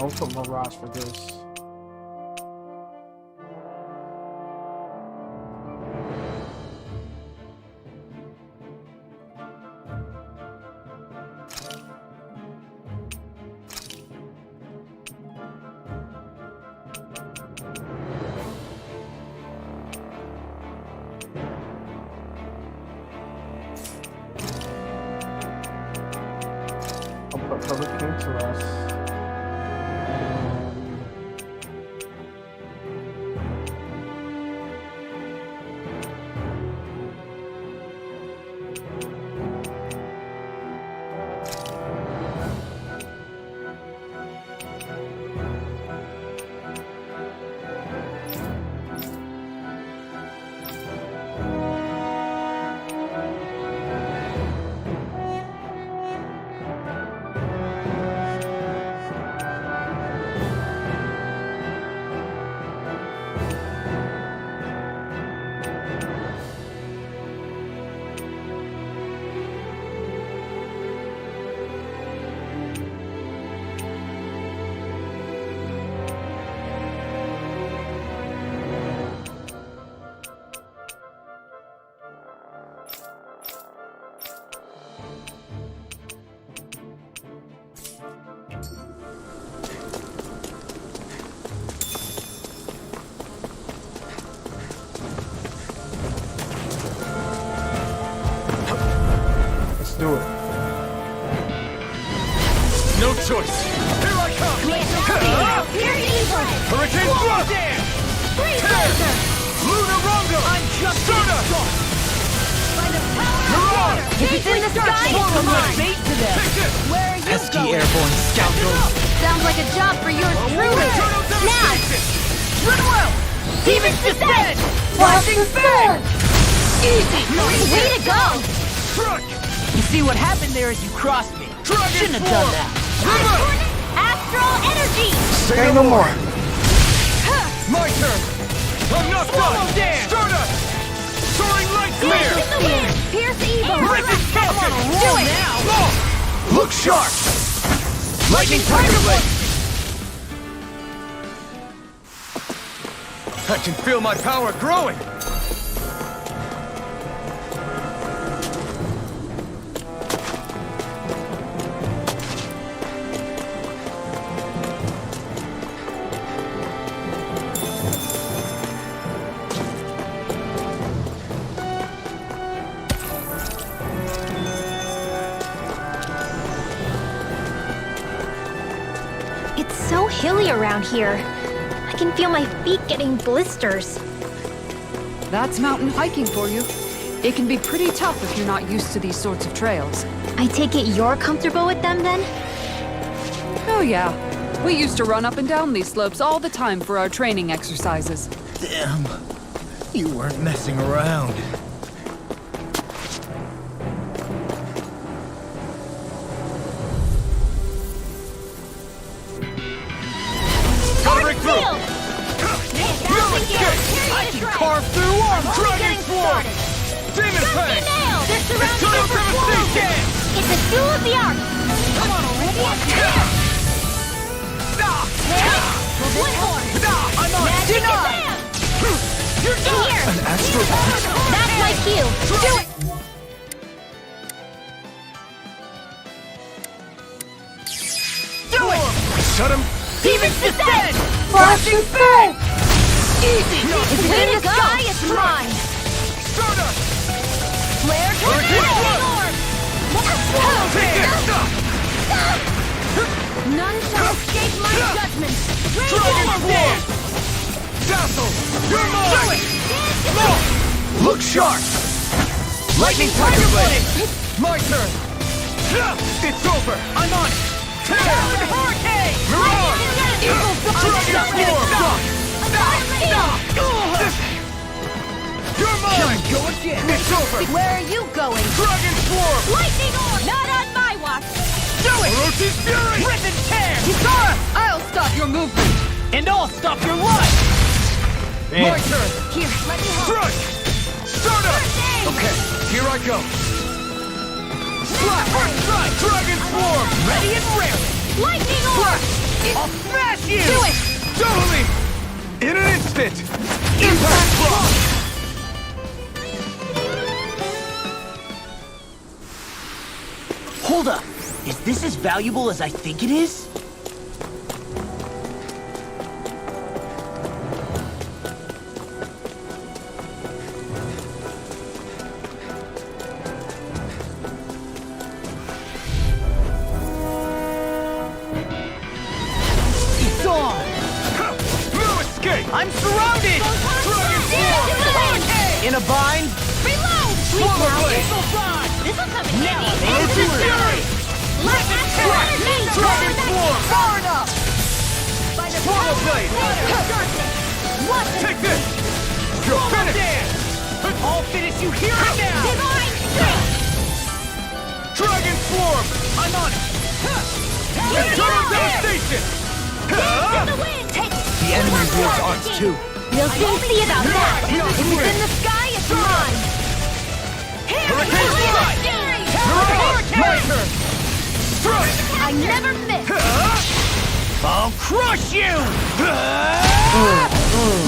I'll put Mirage for this. I'll put Hurricane for us. Do it. No choice. Here I come. Hurricane Thrust. Lunar Rongo. I'm just Soda. Mirage. If it's in the sky, it's mine. Where are you Pesky going? airborne scoundrels! Sounds like a job for yours truly. Now! Goodwill. Demons descend! Flashing spin! Easy! Way to go! Truck. You see, what happened there is you crossed me. Shouldn't have done that. Astral energy! Say no more. My turn. I'm not done. Stardust. Soaring light Dance clear. in the wind! Pierce evil! Rigid Celtic. Do it! Now. Look sharp. Lightning Tiger Blade. I can feel my power growing. It's so hilly around here. I can feel my feet getting blisters. That's mountain hiking for you. It can be pretty tough if you're not used to these sorts of trails. I take it you're comfortable with them then? Oh yeah. We used to run up and down these slopes all the time for our training exercises. Damn. You weren't messing around. Field! I can carve through arm. Dragon Swarm. Demon Fang. They're surrounding Eternal us with wolves! Devastation. It's a duel of the arts! Come on, what? Woodhorn! I'm on. Magic Denied. Kazam! You're done. Here! An astral art. That's my cue! Do it! Do it. Shut him. Demons descend! Flashing spin. Easy! It's way to go! It's mine! Stardust. Flare Hurricane orb! Take it. None shall escape my judgment! Dragon Swarm. Dazzle. You're mine. Look sharp. Lightning Tiger Blade. My turn. It's over. I'm on it. Hurricane. Mirage. Dragon Swarm. You're mine. Go again. It's over. Where are you going? Dragon Swarm. Lightning orb! Not on my watch! Do it. Orochi's Fury. Rip and tear. Kisara! I'll stop your movement! And I'll stop your life! My turn. Here, let me help. Strike. Stardust. Okay, here I go. Slap. First strike. Dragon Swarm. Ready and raring! Lightning orb! I'll smash you! Do it! Totally! In an instant! Impact block! Hold up! Is this as valuable as I think it is? It's on! No escape! I'm surrounded! In a bind? Reload! Swallow blade! This will come in Now handy. I'm into fury! Light action energy! Dragon form! Far enough! By the Swallow blade! What? Take this! You're finished! I'll finish you here and now! Divine strength! Dragon swarm! I'm on it! Eternal devastation! Dance in the wind! Take The enemy wields arms too. We'll soon see about that. If it's in the sky, it's mine. Hurricane strike! My turn! Strike! I never miss. I'll crush you!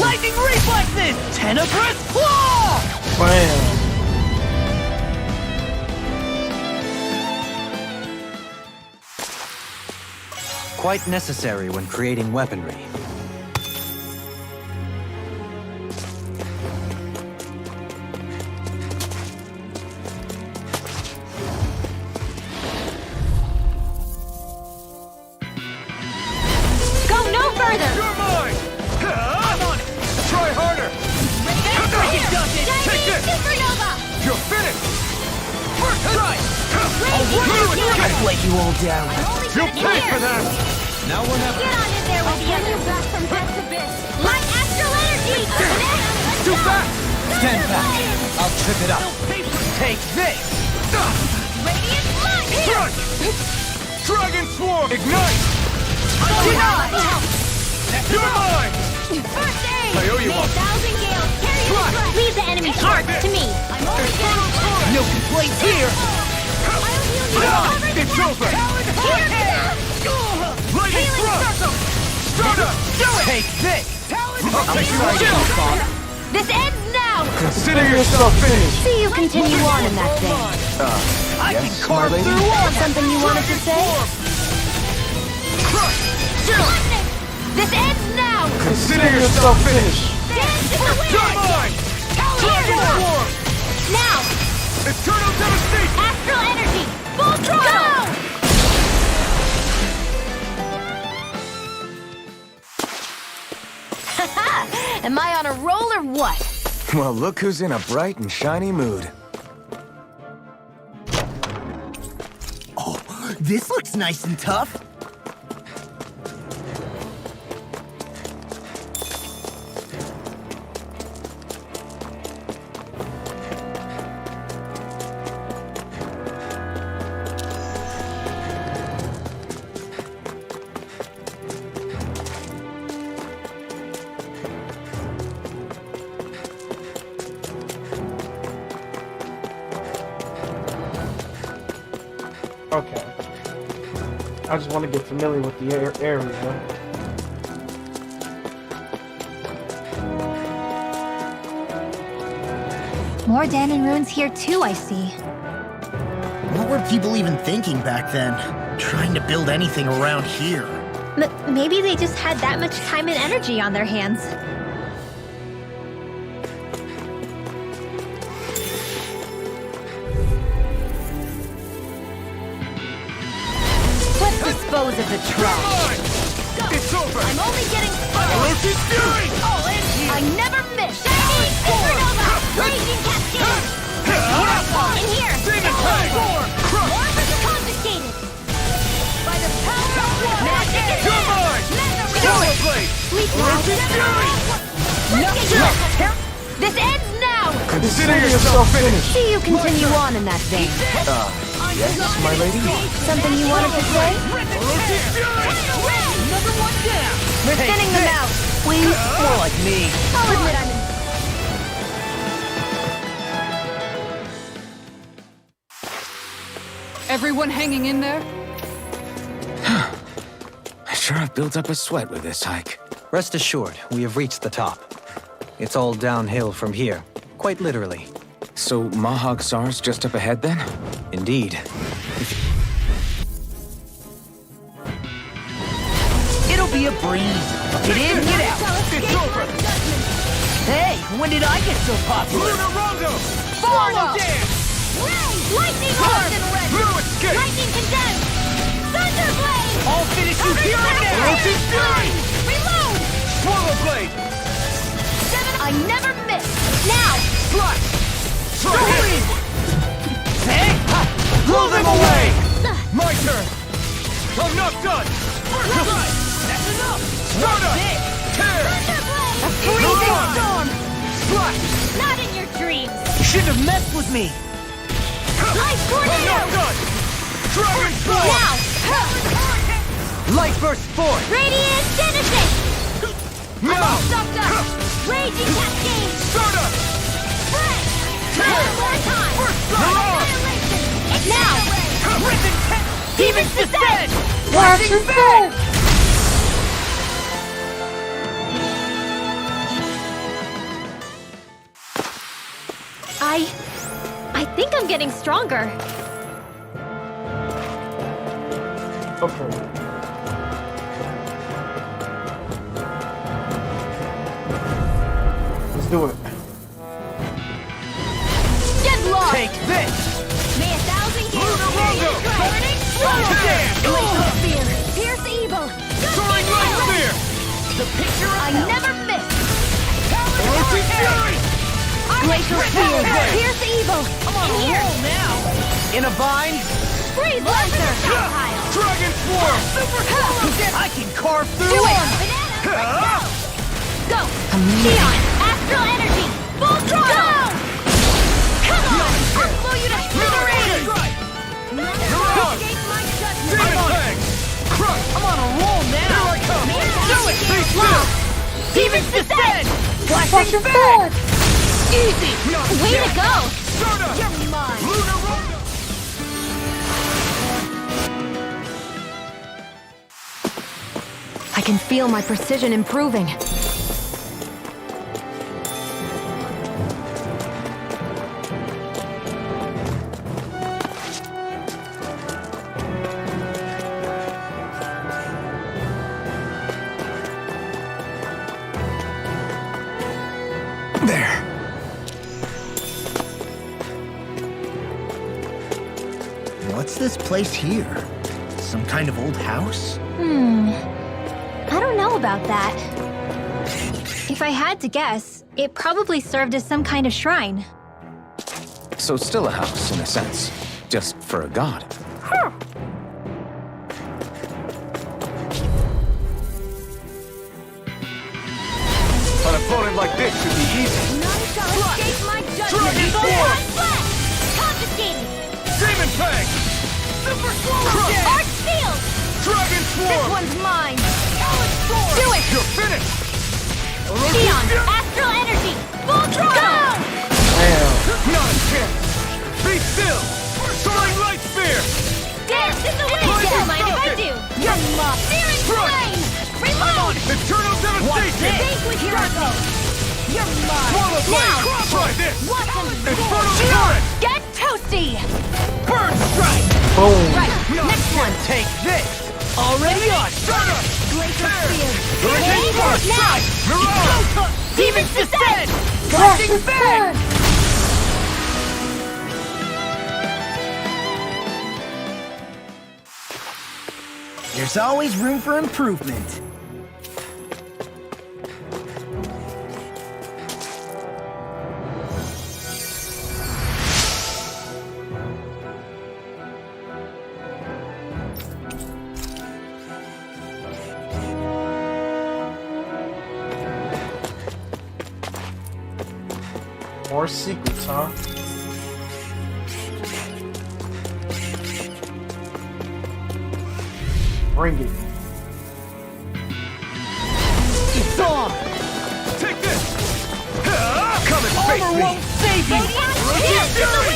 Lightning reflexes! Tenebrous claw! Bam. Quite necessary when creating weaponry. Go no further. You're mine! I'm on it! Try harder! Take this! Supernova. You're finished! First strike! I'll ruin you! I've let you all down. You'll pay for that! Now we're not... Get on in there with the other blast from death to abyss. Light astral energy. Too fast! Stand back. I'll trip it up. Take this! Radiant light. Strike! Dragon swarm! Ignite! You're mine! First aid. I owe you May one. 1,000 gales carry the threat. Leave the enemy's heart to me. I'm only getting No complaints here! I'll heal you. Cover the It's over! Lightning Healing thrust! circle. Stardust! Do it! Take this! I'll take you out, Bob! This ends now. Consider yourself finished. See you continue on in that vein. I can yes, carve my lady? through armor! Something you wanted to say? Lightning. This ends now. Consider yourself finished. Dance in the You're wind. mine! Dragon swarm! Now. Eternal devastation! Astral energy. Full throttle. Am I on a roll or what? Well, look who's in a bright and shiny mood. Oh, this looks nice and tough. Okay. I just want to get familiar with the area. More Danon ruins here too, I see. What were people even thinking back then? Trying to build anything around here. Maybe they just had that much time and energy on their hands. Let's dispose of the trash. It's over! I'm only getting Elusive fury! all in here. I never miss. Shining Supernova! Raging Cascade! In here! Demon Tag! More was confiscated! By the power of war! Magic is You're mine! Swallow blade! Elusive fury! This ends now! Consider yourself finished. See you continue on in that vein. Yes, my lady? Something you wanted to say? Elusive fury! Another one down! We're thinning them out. More like me. I'll admit I'm in. Everyone hanging in there? I sure have built up a sweat with this hike. Rest assured, we have reached the top. It's all downhill from here, quite literally. So Mahag Sar's just up ahead then? Indeed. It'll be a breeze. Get in, get out. It's over. Hey, when did I get so popular? Follow! Lightning orb! Lightning condensed! Thunderblade! I'll finish you here and now! Reload! Swallow blade! I never miss! Now! Slash! Hey! Blow them away! My turn! I'm not done! That's enough! Stardust! Tear! Thunderblade! A freezing storm! Slash! Not in your dreams! You shouldn't have messed with me! Light I'm tornado! not done! Dragon Force! Now! Light burst forth! Radiant Genesis! Now! Sucked up! Raging Cascade! Stardust! Break! Tear! One more time! Mirage! Annihilation! Now! Risen Demons descend! Flashing back! I think I'm getting stronger. Okay. Let's do it. Get lost! Take this! May 1,000 Lunar heroes Rondo! burning Damn! Laser spear! Pierce evil! Soaring light spear! The picture of I never miss! Roaching fury! Glacier spear! Pierce evil! I'm on a roll now! In a vine? Freeze laser! Dragon swarm! I can carve through Do it! Ah! Go! Neon! Astral energy! Full throttle! Come on! I'll blow you to smithereens! Escape my judgment! Demon Fang! Crush! I'm on a roll now! Here I come! Do it! Be still! Demons descend! Flashing back! Easy! Way to go! Stardust! You're mine! Lunar Rondo! I can feel my precision improving. There. What's this place here? Some kind of old house? I don't know about that. If I had to guess, it probably served as some kind of shrine. So still a house, in a sense. Just for a god. An opponent like this should be easy. None shall escape my judgment! Dragon Force! Confiscated! Demon Fang! Super swallow! Arch field! Dragon This Swarm! one's mine! Do it! You're finished! Neon! Astral energy! Full throttle! Damn. Not a chance! Be still! Soaring Light Spear! Dance in the wind! Don't mind if I do! You're lost! Searing flame! Reload! Eternal Devastation! Vanquish Draco! You're mine! Swallow Blade! Now! Try this! Watch them! Infernal Torrent! Get toasty! Burn Strike! Boom. Right, next one! Take this! Already on! Stardust! Glacier spear! Lightning Hey, Burst! now! Mirage! Demons descend! Flashing Bang! There's always room for improvement. More secrets, huh? Bring it. It's on! Take this! Come and face Armor me! won't save you! Radiant Fury!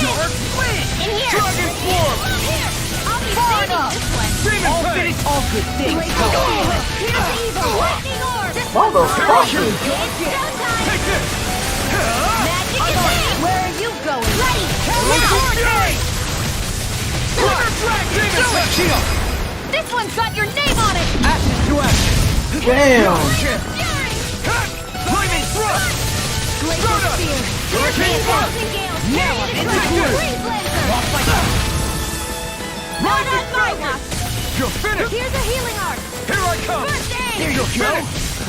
In here! Dragon Swarm! Here! I'll be Far saving enough! this one! Demon Fang! All good things. Motherfucker! Take this! Where are you going? Ready! Demon Fang! Shield! This one's got your name on it! Ashes to action! Damn! Flaming Thrust! Glacial Spear! Hurricane Thrust! Now I'm into Freeze Laser! Not on my watch! You're finished! Here's a healing arc! Here I come! First aid! There you go.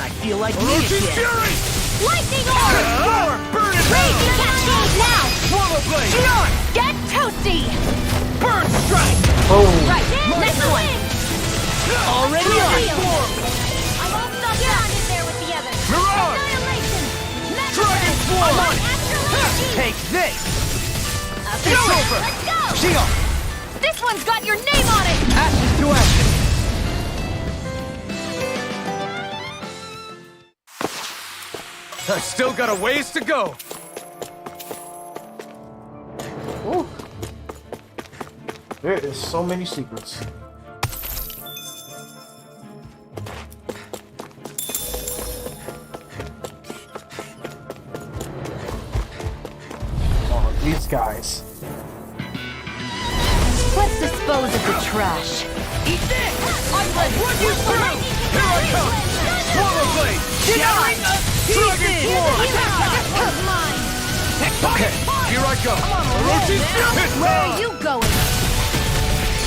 I feel like me Orochi's again. Fury! Lightning Orb! Burn it Raging Cascade now! Swallow Blade! Xion! Get toasty! Burn Strike! Boom! Right, next one! Already on. I won't stop down in there with the others! Mirage! Annihilation! Dragon Swarm! Astral Energy! Take this! Up It's and over! Let's go! Shield! This one's got your name on it! Ashes to action! I've still got a ways to go! Ooh. There is so many secrets. Oh, these guys. Let's dispose of the trash. Eat this! Run you through! Here I come! Swallow Blade! Shattering Dragon Swarm! Mine! Okay, here I go! Orochi's Fury! Where are you going?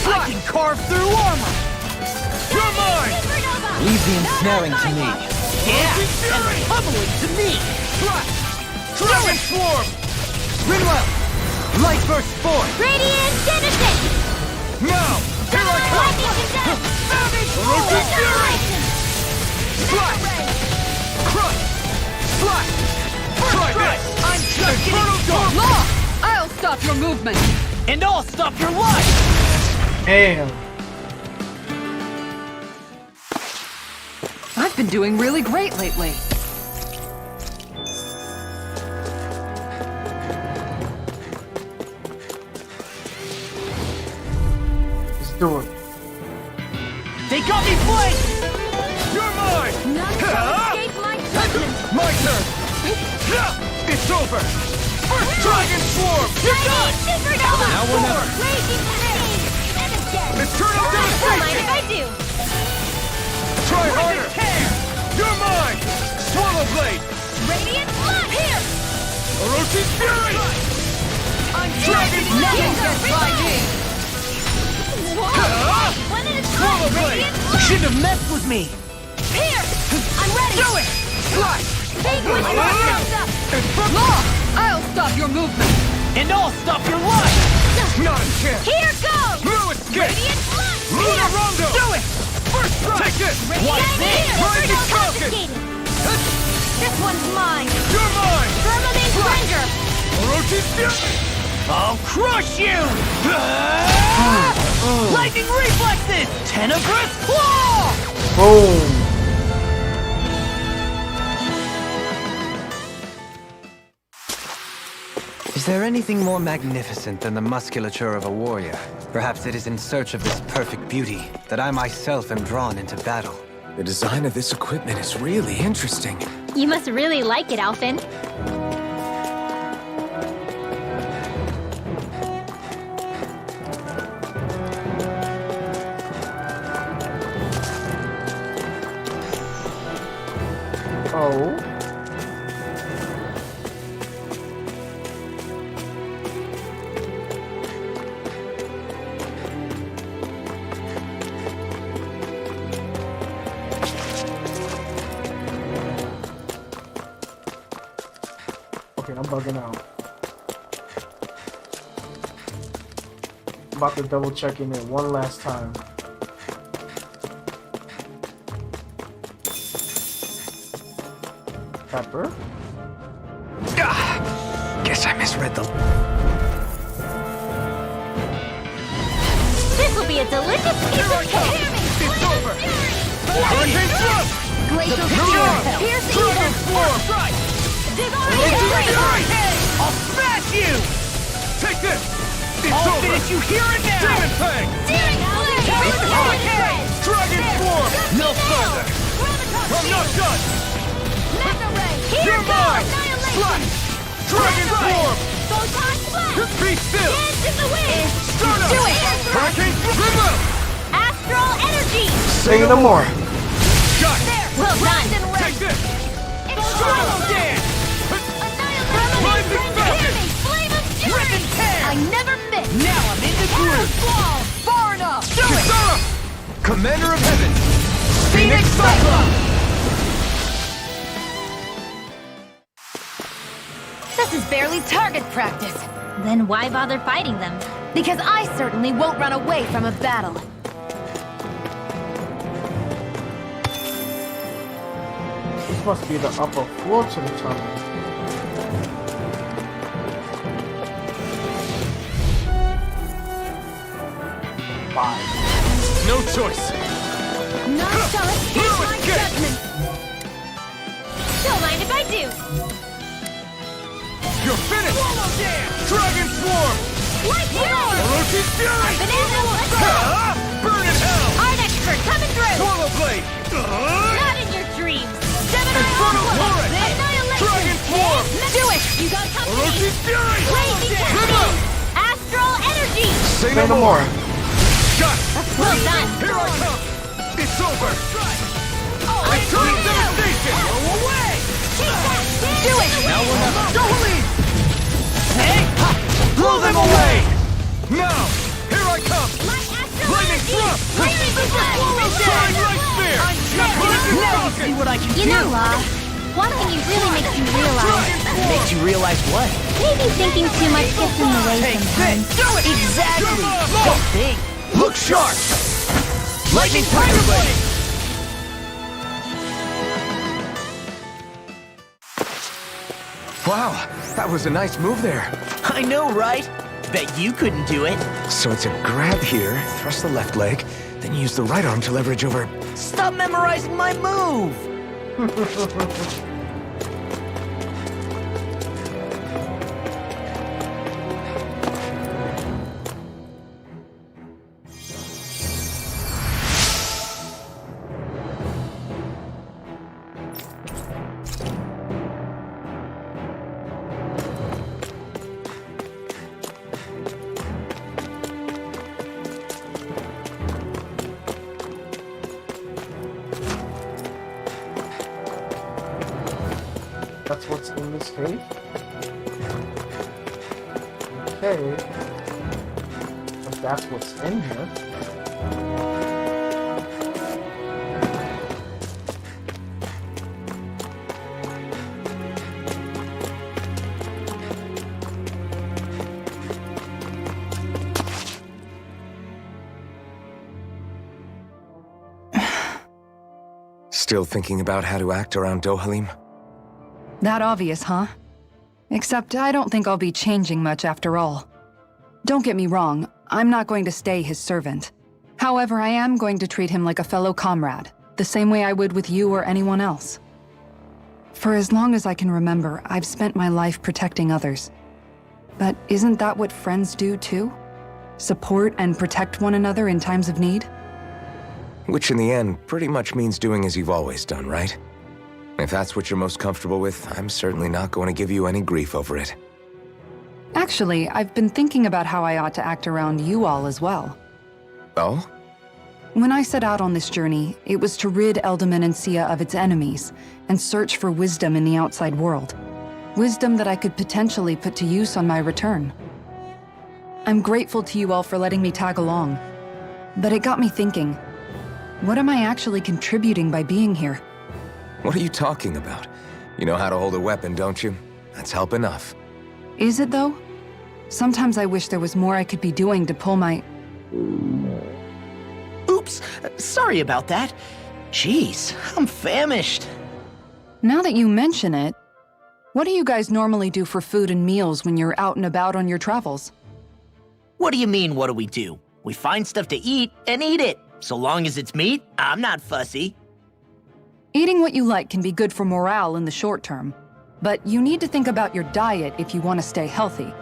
I can carve through armor. You're mine! Leave the ensnaring to me. Yeah, Orochi's Fury! and bubbling to me. Dragon Swarm! Rinwell! Light burst forth! Radiant Genesis! Now! Here I come! Lightning Condemn! Orochi's Fury! Slash! Crush! Slash! Try this! I'm just Infernal Dark! Law! I'll stop your movement! and I'll stop your life. Damn. I've been doing really great lately. Let's do it. They got me flanked. You're mine! None shall escape my judgment! My turn! It's over! First Dragon Swarm! You're done! Supernova! Now or never! Raging Cascade! And again! Eternal Don't mind Devastation! if I do! Try harder! You're mine! Swallow Blade! Radiant Blood! Here! Orochi's Fury! I'm Dragon Nothing Swarm! gets by me! Whoa! One at a Swallow time! Blade! Radiant You Blood! shouldn't have messed with me. Here! I'm ready! Do it! Slash! Take what you want up! Law! I'll stop your movement! And I'll stop your life. Not a chance! Here goes! No escape! Radiant Blood! Luna Rondo! Do it. First strike! Take this! Radiant Try Blood! to Falcon! Confiscated! This one's mine! You're mine! Firmament Ranger! Orochi's Fury! I'll crush you. Lightning reflexes. Tenebrous claw. Boom. Is there anything more magnificent than the musculature of a warrior? Perhaps it is in search of this perfect beauty that I myself am drawn into battle. The design of this equipment is really interesting. You must really like it, Alphen. Oh. Okay, I'm bugging out. I'm about to double check in there one last time. Pepper. Guess I misread the... This will be a delicious piece of cake! It's over! Hurricane Thrust! Glacial Mirage! Spear! Pierce the Dragon eagle! Swarm! Divine Fury! I'll smash you. Take this! It's I'll over! finish you here and now. Demon Fang! Searing Flame! Dragon form! No further! I'm not done! You're mine! Slash! Dragon form! Be still! Start up! Do it! Hurricane remove! Astral energy! Say no more. Got it! Well done! Take this! Swallow dance! Rising Falcon! Rip and tear! I never miss! Now I'm in the groove! Far enough! Kisara! Commander of Heaven! Phoenix Cyclops! This is barely target practice. Then why bother fighting them? Because I certainly won't run away from a battle. This must be the upper floor to the tunnel. Five. No choice! None shall escape No my escape! judgment. Don't mind if I do. You're finished! Dragon Swarm! Like yours! Orochi's Fury! Banana, let's go! Ah! Burn in hell! Art expert coming through! Swallow Blade! Not in your dreams! Gemini Inferno Aqua! Torrent! Annihilation! Dragon Swarm! Do it! You got company! Orochi's Fury! Blazing Cascade! Astral energy! Say Say no more. Got it! Well done! Here I come! It's over! I Eternal devastation! Go away! Take that! Do it! Now we'll have Dohali! Hey! Ha! Blow them away! Now! Here I come! My astral Lightning energy! thrust! Soaring Light Spear! Now see what I can You do! know, Law, one thing really makes you realize. Makes you realize what? Maybe thinking too much gets in the way Take sometimes. this! Do it! Exactly! Don't think! Look sharp! Lightning Tiger Blade! Wow, that was a nice move there. I know, right? Bet you couldn't do it. So it's a grab here, thrust the left leg, then use the right arm to leverage over. Stop memorizing my move! That's what's in this cave? Okay. If that's what's in here. Still thinking about how to act around Dohalim? That obvious, huh? Except I don't think I'll be changing much after all. Don't get me wrong, I'm not going to stay his servant. However, I am going to treat him like a fellow comrade, the same way I would with you or anyone else. For as long as I can remember, I've spent my life protecting others. But isn't that what friends do too? Support and protect one another in times of need? Which in the end pretty much means doing as you've always done, right? If that's what you're most comfortable with, I'm certainly not going to give you any grief over it. Actually, I've been thinking about how I ought to act around you all as well. Oh? When I set out on this journey, it was to rid Eldaman and Sia of its enemies, and search for wisdom in the outside world. Wisdom that I could potentially put to use on my return. I'm grateful to you all for letting me tag along. But it got me thinking, what am I actually contributing by being here? What are you talking about? You know how to hold a weapon, don't you? That's help enough. Is it though? Sometimes I wish there was more I could be doing to pull my... Oops, sorry about that. Jeez, I'm famished. Now that you mention it, what do you guys normally do for food and meals when you're out and about on your travels? What do you mean, what do we do? We find stuff to eat and eat it. So long as it's meat, I'm not fussy. Eating what you like can be good for morale in the short term, but you need to think about your diet if you want to stay healthy.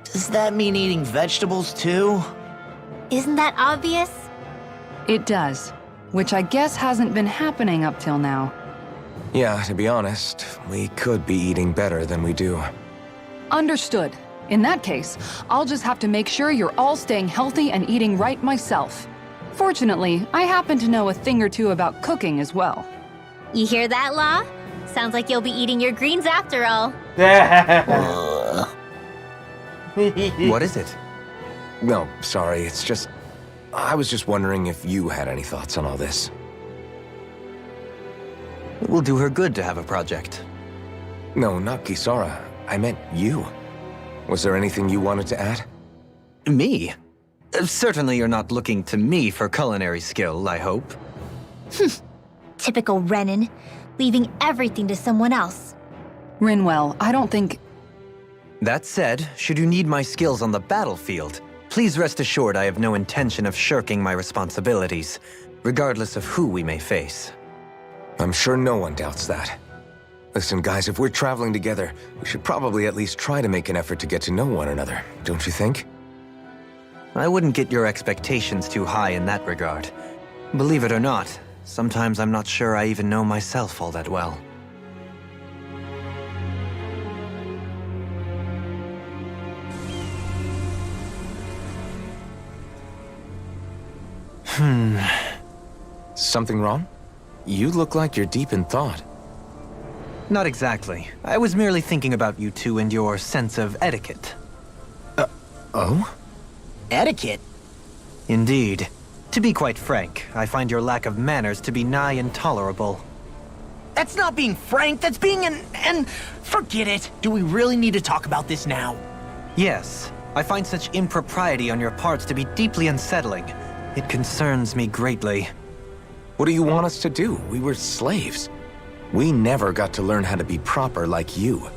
Does that mean eating vegetables too? Isn't that obvious? It does. Which I guess hasn't been happening up till now. Yeah, to be honest, we could be eating better than we do. Understood. In that case, I'll just have to make sure you're all staying healthy and eating right myself. Fortunately, I happen to know a thing or two about cooking as well. You hear that, Law? Sounds like you'll be eating your greens after all. What is it? No, sorry, it's just... I was just wondering if you had any thoughts on all this. It will do her good to have a project. No, not Kisara. I meant you. Was there anything you wanted to add? Me? Certainly you're not looking to me for culinary skill, I hope. Typical Renan, leaving everything to someone else. Rinwell, I don't think... That said, should you need my skills on the battlefield, please rest assured I have no intention of shirking my responsibilities, regardless of who we may face. I'm sure no one doubts that. Listen, guys, if we're traveling together, we should probably at least try to make an effort to get to know one another, don't you think? I wouldn't get your expectations too high in that regard. Believe it or not, sometimes I'm not sure I even know myself all that well. Something wrong? You look like you're deep in thought. Not exactly. I was merely thinking about you two and your sense of etiquette. Oh? Etiquette? Indeed. To be quite frank, I find your lack of manners to be nigh intolerable. That's not being frank, that's being and forget it. Do we really need to talk about this now? Yes, I find such impropriety on your parts to be deeply unsettling. It concerns me greatly. What do you want us to do? We were slaves. We never got to learn how to be proper like you.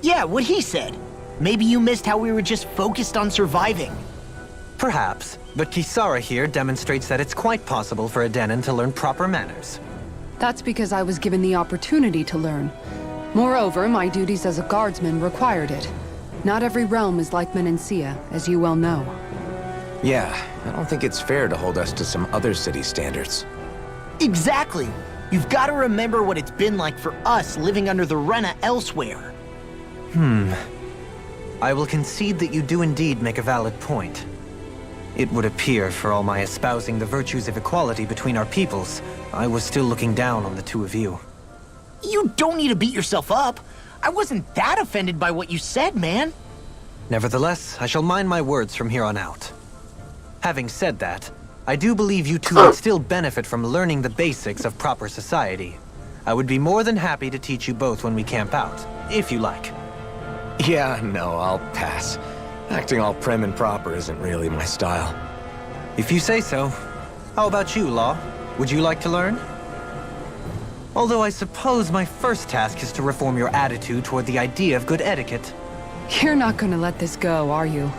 Yeah, what he said. Maybe you missed how we were just focused on surviving. Perhaps, but Kisara here demonstrates that it's quite possible for a Denon to learn proper manners. That's because I was given the opportunity to learn. Moreover, my duties as a guardsman required it. Not every realm is like Menancia, as you well know. Yeah, I don't think it's fair to hold us to some other city standards. Exactly. You've got to remember what it's been like for us living under the Rena elsewhere. I will concede that you do indeed make a valid point. It would appear, for all my espousing the virtues of equality between our peoples, I was still looking down on the two of you. You don't need to beat yourself up. I wasn't that offended by what you said, man. Nevertheless, I shall mind my words from here on out. Having said that, I do believe you two would still benefit from learning the basics of proper society. I would be more than happy to teach you both when we camp out, if you like. Yeah, no, I'll pass. Acting all prim and proper isn't really my style. If you say so. How about you, Law? Would you like to learn? Although I suppose my first task is to reform your attitude toward the idea of good etiquette. You're not gonna let this go, are you?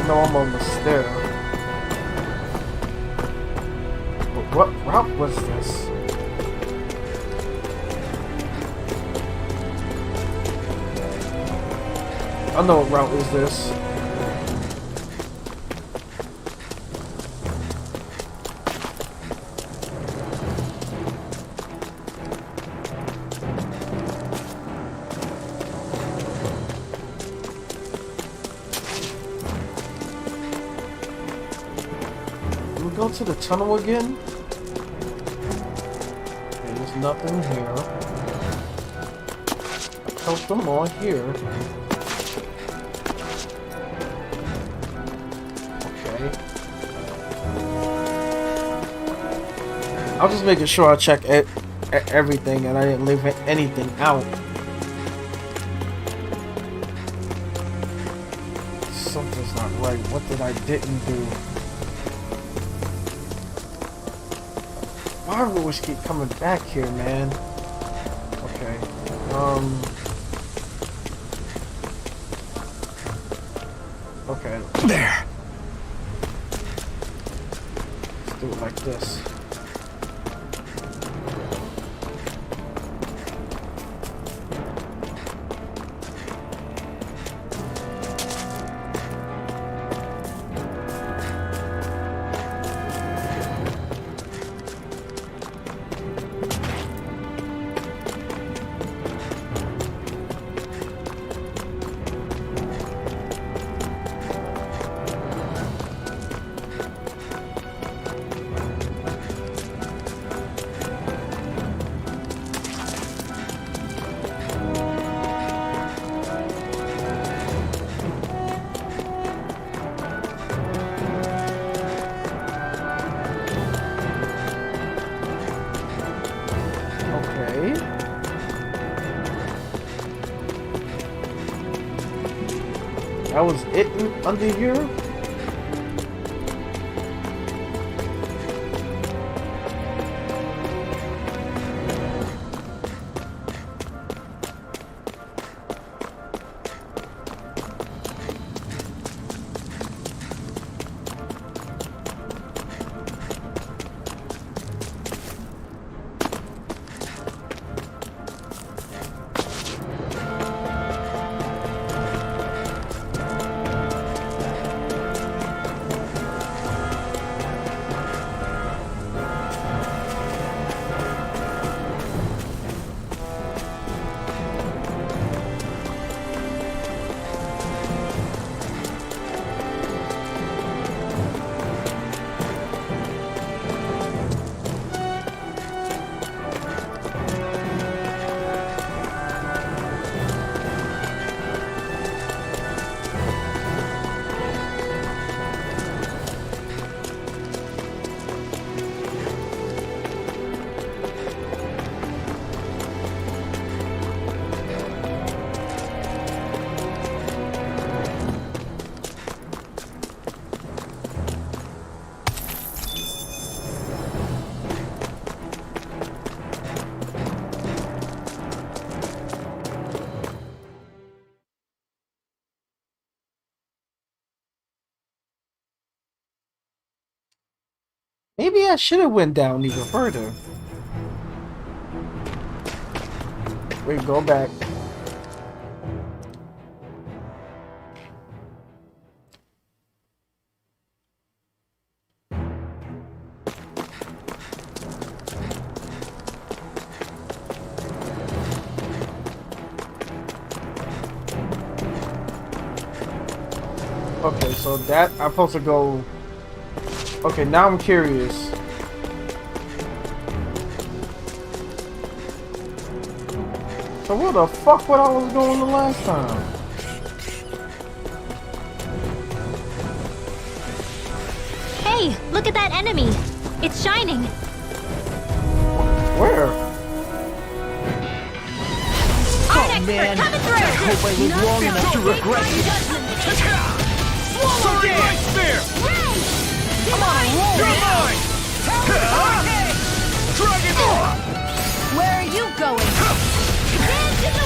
I'm almost there. But what route was this? I know what route is this. Go to the tunnel again. There's nothing here. Oh, come on here. Okay. I was just making sure I checked everything and I didn't leave anything out. Something's not right. What did I didn't do? Why do we always keep coming back here, man? Okay. Okay. There. Let's do it like this. That was it under here? Maybe I should have went down even further. Wait, go back. Okay, so that I'm supposed to go. Okay, now I'm curious. So where the fuck what I was going the last time? Hey, look at that enemy. It's shining. Where? Oh man, I hope I live long enough to regret it. Sword right spear! I'm on a roll! You're mine! Dragon Ball! Where are you going?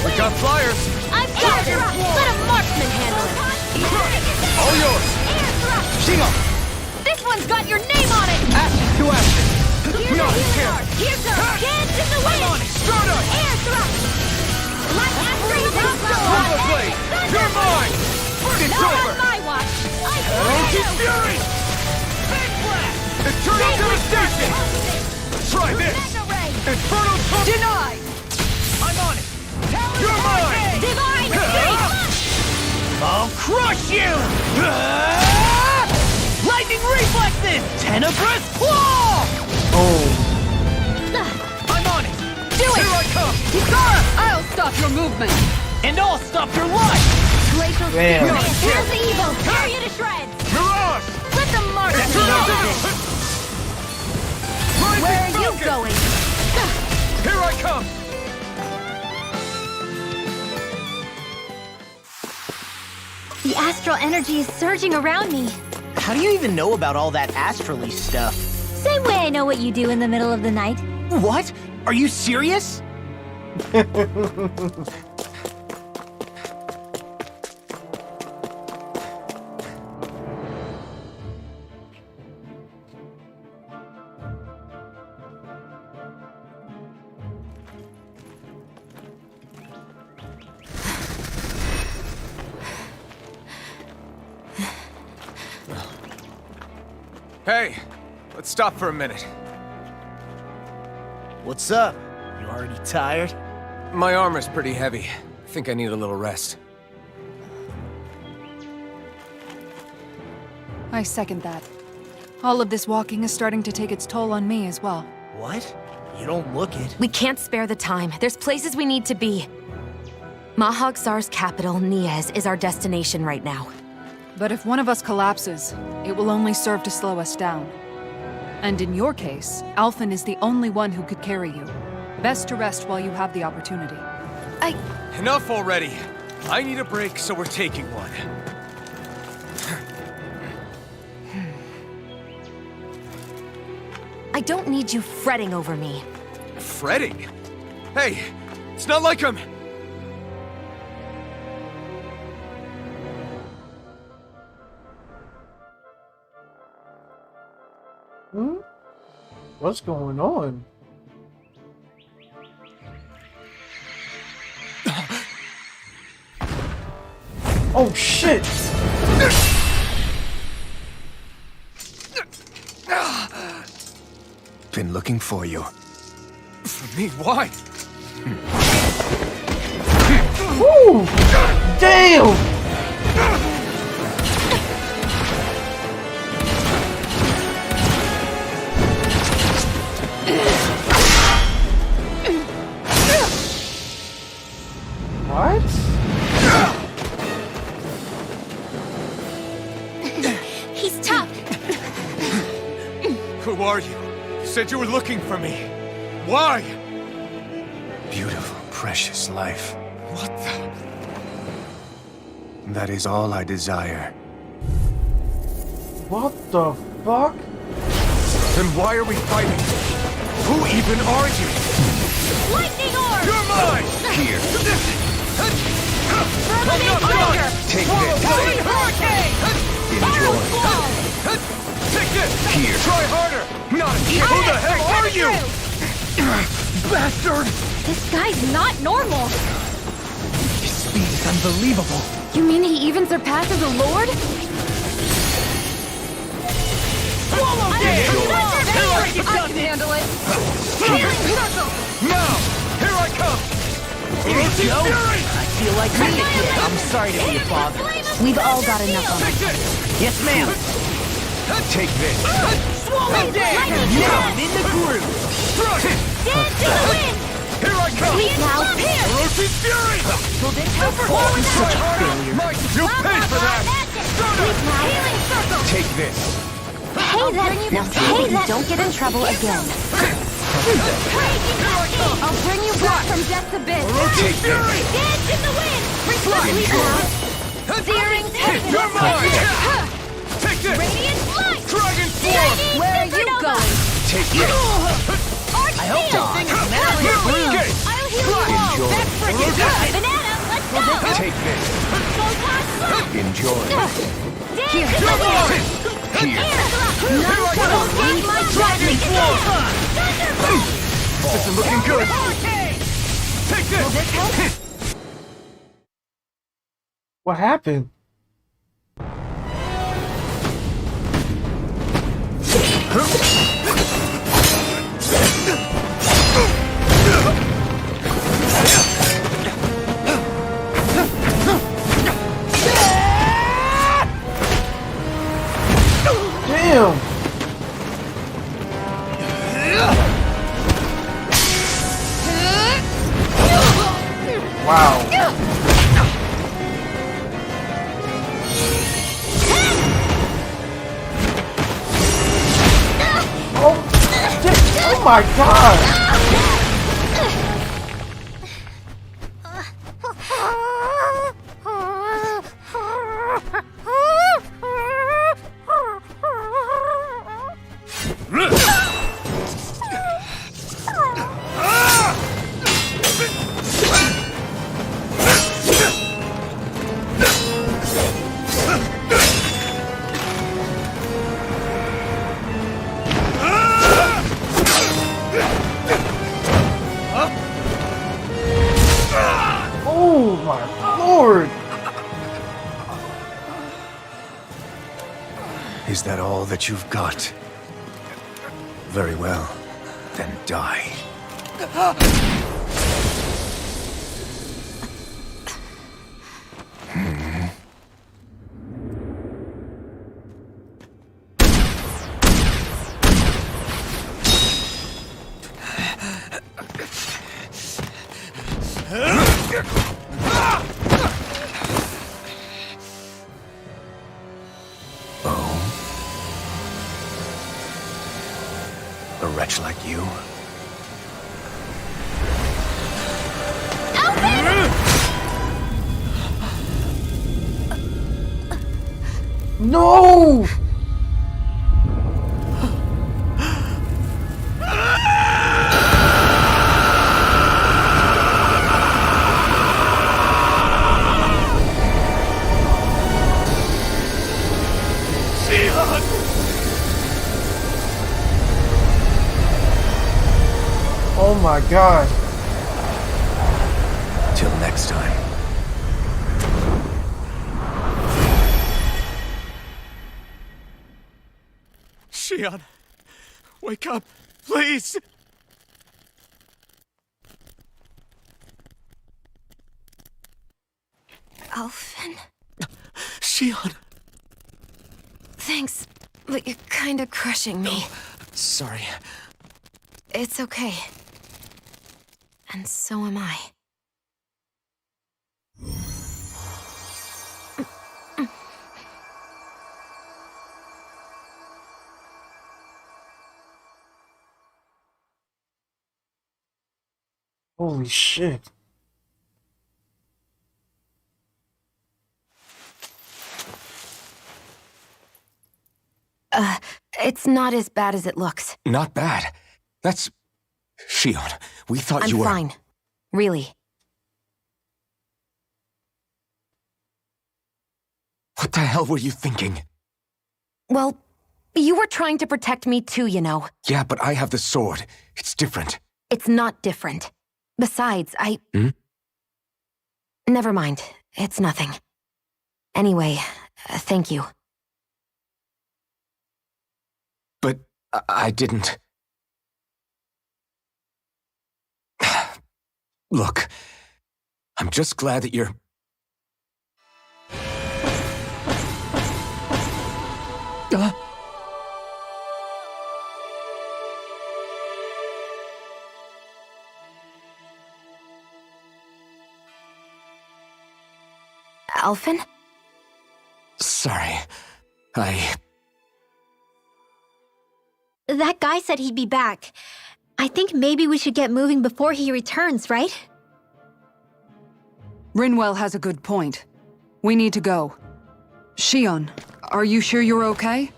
We got flyers! I've got it! Let a marksman handle it! All yours! Shingo! This one's got your name on it! Ashes to ashes! Here's a healing art! Here goes! Dance in the wind! I'm on it! Stardust! Air thrust! Light astral Lava blade! You're mine! It's Not over! on my watch! I Ancient Fury! Big blast! Eternal devastation! Try this! Mega ray! Infernal Pump! Denied! I'm on it! You're mine! Divine Streak! I'll crush you! Lightning reflexes! Tenebrous claw! Oh, I'm on it! Do it! Here I come! Kisara! I'll stop your movement! And I'll stop your life! Glacial damn. Spirit! Here's the evil! Tear you to shreds! Mirage! Let the marksman handle it! Where are you going? Here I come! The astral energy is surging around me. How do you even know about all that astrally stuff? Same way I know what you do in the middle of the night. What? Are you serious? Hey, let's stop for a minute. What's up? You already tired? My armor's pretty heavy. I think I need a little rest. I second that. All of this walking is starting to take its toll on me as well. What? You don't look it. We can't spare the time. There's places we need to be. Mahag Sar's capital, Niez, is our destination right now. But if one of us collapses, it will only serve to slow us down. And in your case, Alphen is the only one who could carry you. Best to rest while you have the opportunity. Enough already! I need a break, so we're taking one. I don't need you fretting over me. Fretting? Hey, it's not like I'm... What's going on? Oh shit! Been looking for you. For me? Why? Woo! Damn! What? He's tough. Who are you? You said you were looking for me. Why? Beautiful, precious life. What the? That is all I desire. What the fuck? Then why are we fighting? Who even are you? Lightning orb! You're mine! Here. I'm not done! Take this! Hurricane! Enjoy. Take this! Here. Try harder! Not here! Who the heck are you? Bastard! This guy's not normal. His speed is unbelievable. You mean he even surpasses a lord? Swallow this! I can handle it. Healing circle! Now! Here I come! Here you go! I feel like me again. I'm sorry to be a bother. We've all got enough on Take this! Yes, ma'am. Take this! Swallow this! Now I'm in the groove. Dance to the wind! Here I come! now. Ferocious fury! Will this help for Such failure! Mike, you'll pay for that! Healing circle! Take this! Hey then, now see that you don't get in trouble again. I'll bring you back from death's abyss. Take this! Dance in the wind! Searing You're mine! Take this! Radiant light! Dragon form! Where are you going? Take this! I hope this thing is madly blue. I'll heal you all! Enjoy. That's freaking good! Banana, let's go! Take this! Enjoy! Here, Here! Dragon form! This isn't looking good! Take this! What happened? Damn! Wow. Oh my god! Oh my lord! Is that all that you've got? Very well. Then die. A wretch like you? No! Oh my god. Till next time. Shion, wake up, please! Alphen? Shion! Thanks, but you're kinda crushing me. Sorry. It's okay. And so am I. Holy shit. It's not as bad as it looks. Not bad. That's... Shion, we thought I'm you were... fine. Really. What the hell were you thinking? Well, you were trying to protect me too, you know. Yeah, but I have the sword. It's different. It's not different. Besides, Hmm? Never mind. It's nothing. Anyway, thank you. But I didn't... Look, I'm just glad that you're... Alphen? Sorry. That guy said he'd be back. I think maybe we should get moving before he returns, right? Rinwell has a good point. We need to go. Shion, are you sure you're okay?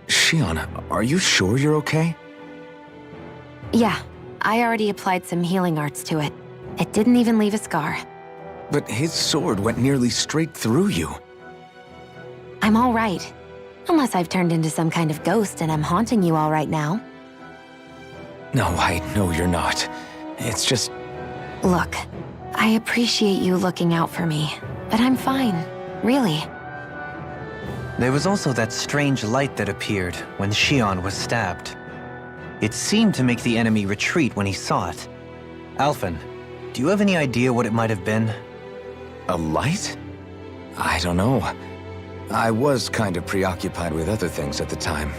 Shion, are you sure you're okay? Yeah, I already applied some healing arts to it. It didn't even leave a scar. But his sword went nearly straight through you. I'm all right. Unless I've turned into some kind of ghost and I'm haunting you all right now. No, I know you're not. It's just... Look, I appreciate you looking out for me, but I'm fine, really. There was also that strange light that appeared when Shion was stabbed. It seemed to make the enemy retreat when he saw it. Alphen, do you have any idea what it might have been? A light? I don't know. I was kind of preoccupied with other things at the time.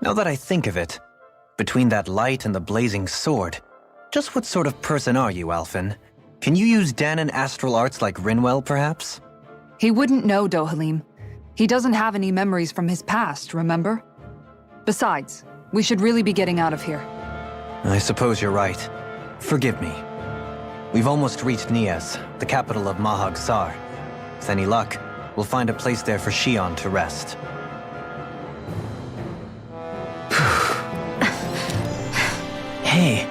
Now that I think of it, between that light and the blazing sword, just what sort of person are you, Alphen? Can you use Danon astral arts like Rinwell, perhaps? He wouldn't know, Dohalim. He doesn't have any memories from his past, remember? Besides, we should really be getting out of here. I suppose you're right. Forgive me. We've almost reached Nias, the capital of Mahag Sar. With any luck, we'll find a place there for Shion to rest. Hey.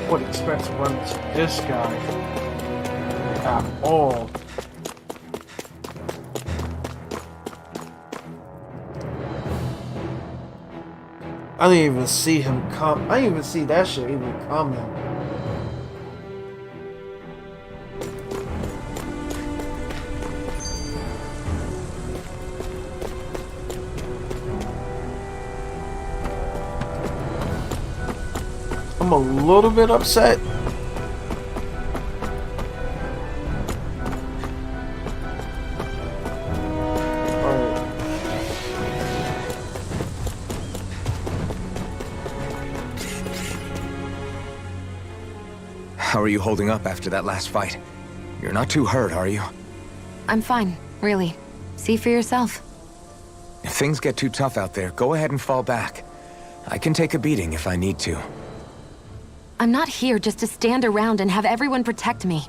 Would expect to run into this guy at all. I didn't even see him come. I didn't even see that shit even coming. I'm a little bit upset. How are you holding up after that last fight? You're not too hurt, are you? I'm fine, really. See for yourself. If things get too tough out there, go ahead and fall back. I can take a beating if I need to. I'm not here just to stand around and have everyone protect me.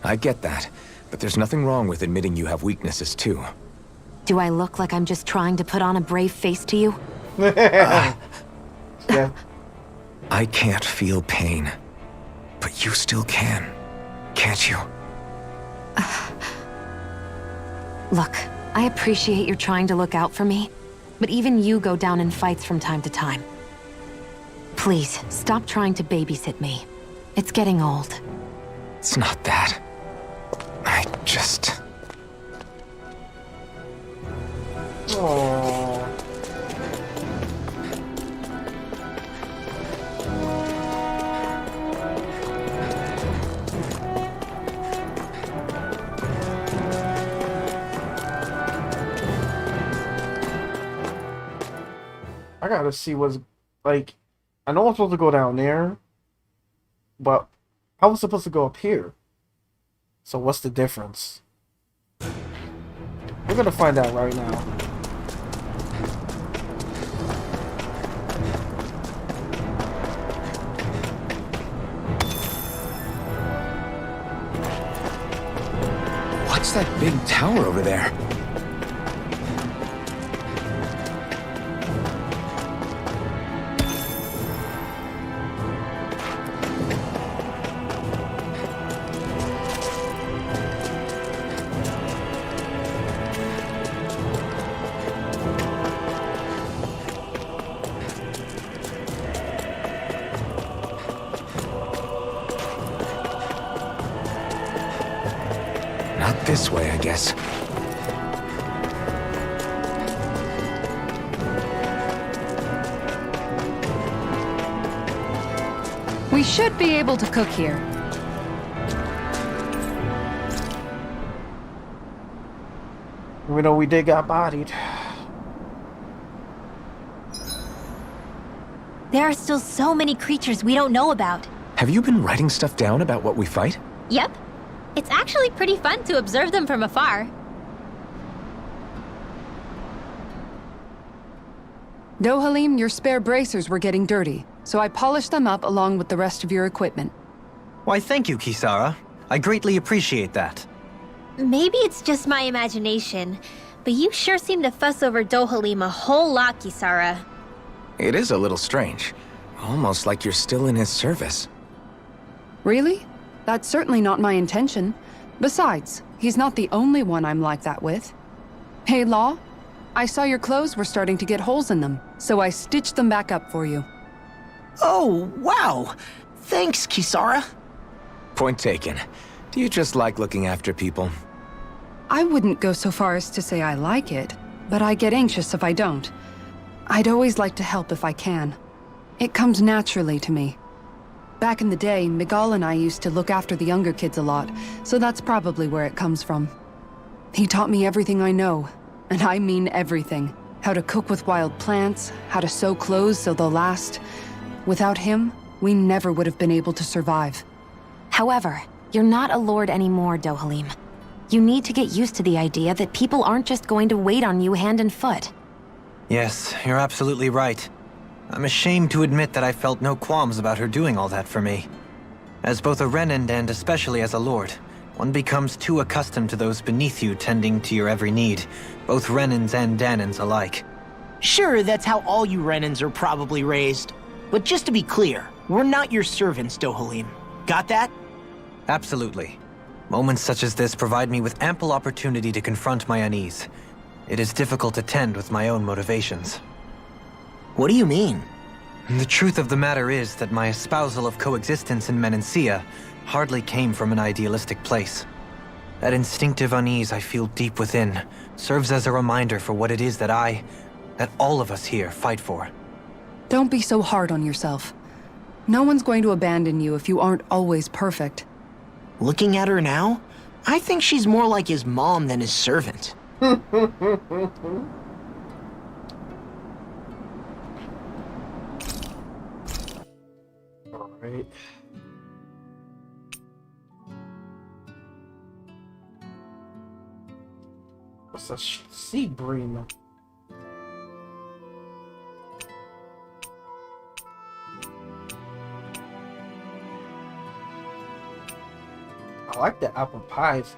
I get that, but there's nothing wrong with admitting you have weaknesses too. Do I look like I'm just trying to put on a brave face to you? Yeah. I can't feel pain, but you still can, can't you? Look, I appreciate you're trying to look out for me, but even you go down in fights from time to time. Please, stop trying to babysit me. It's getting old. It's not that. I just... Aww. I gotta see what's like. I know I'm supposed to go down there, but I was supposed to go up here. So what's the difference? We're gonna find out right now. What's that big tower over there? Not this way, I guess. We should be able to cook here. We know we did got bodied. There are still so many creatures we don't know about. Have you been writing stuff down about what we fight? Yep. It's actually pretty fun to observe them from afar. Dohalim, your spare bracers were getting dirty, so I polished them up along with the rest of your equipment. Why, thank you, Kisara. I greatly appreciate that. Maybe it's just my imagination, but you sure seem to fuss over Dohalim a whole lot, Kisara. It is a little strange. Almost like you're still in his service. Really? That's certainly not my intention. Besides, he's not the only one I'm like that with. Hey, Law, I saw your clothes were starting to get holes in them, so I stitched them back up for you. Oh, wow. Thanks, Kisara. Point taken. Do you just like looking after people? I wouldn't go so far as to say I like it, but I get anxious if I don't. I'd always like to help if I can. It comes naturally to me. Back in the day, Miguel and I used to look after the younger kids a lot, so that's probably where it comes from. He taught me everything I know, and I mean everything. How to cook with wild plants, how to sew clothes so they'll last. Without him, we never would have been able to survive. However, you're not a lord anymore, Dohalim. You need to get used to the idea that people aren't just going to wait on you hand and foot. Yes, you're absolutely right. I'm ashamed to admit that I felt no qualms about her doing all that for me. As both a Renan and especially as a lord, one becomes too accustomed to those beneath you tending to your every need, both Renans and Danans alike. Sure, that's how all you Renans are probably raised. But just to be clear, we're not your servants, Dohalim. Got that? Absolutely. Moments such as this provide me with ample opportunity to confront my unease. It is difficult to tend with my own motivations. What do you mean? The truth of the matter is that my espousal of coexistence in Menancia hardly came from an idealistic place. That instinctive unease I feel deep within serves as a reminder for what it is that all of us here fight for. Don't be so hard on yourself. No one's going to abandon you if you aren't always perfect. Looking at her now, I think she's more like his mom than his servant. Alright. What's a sea bream? I like the apple pies.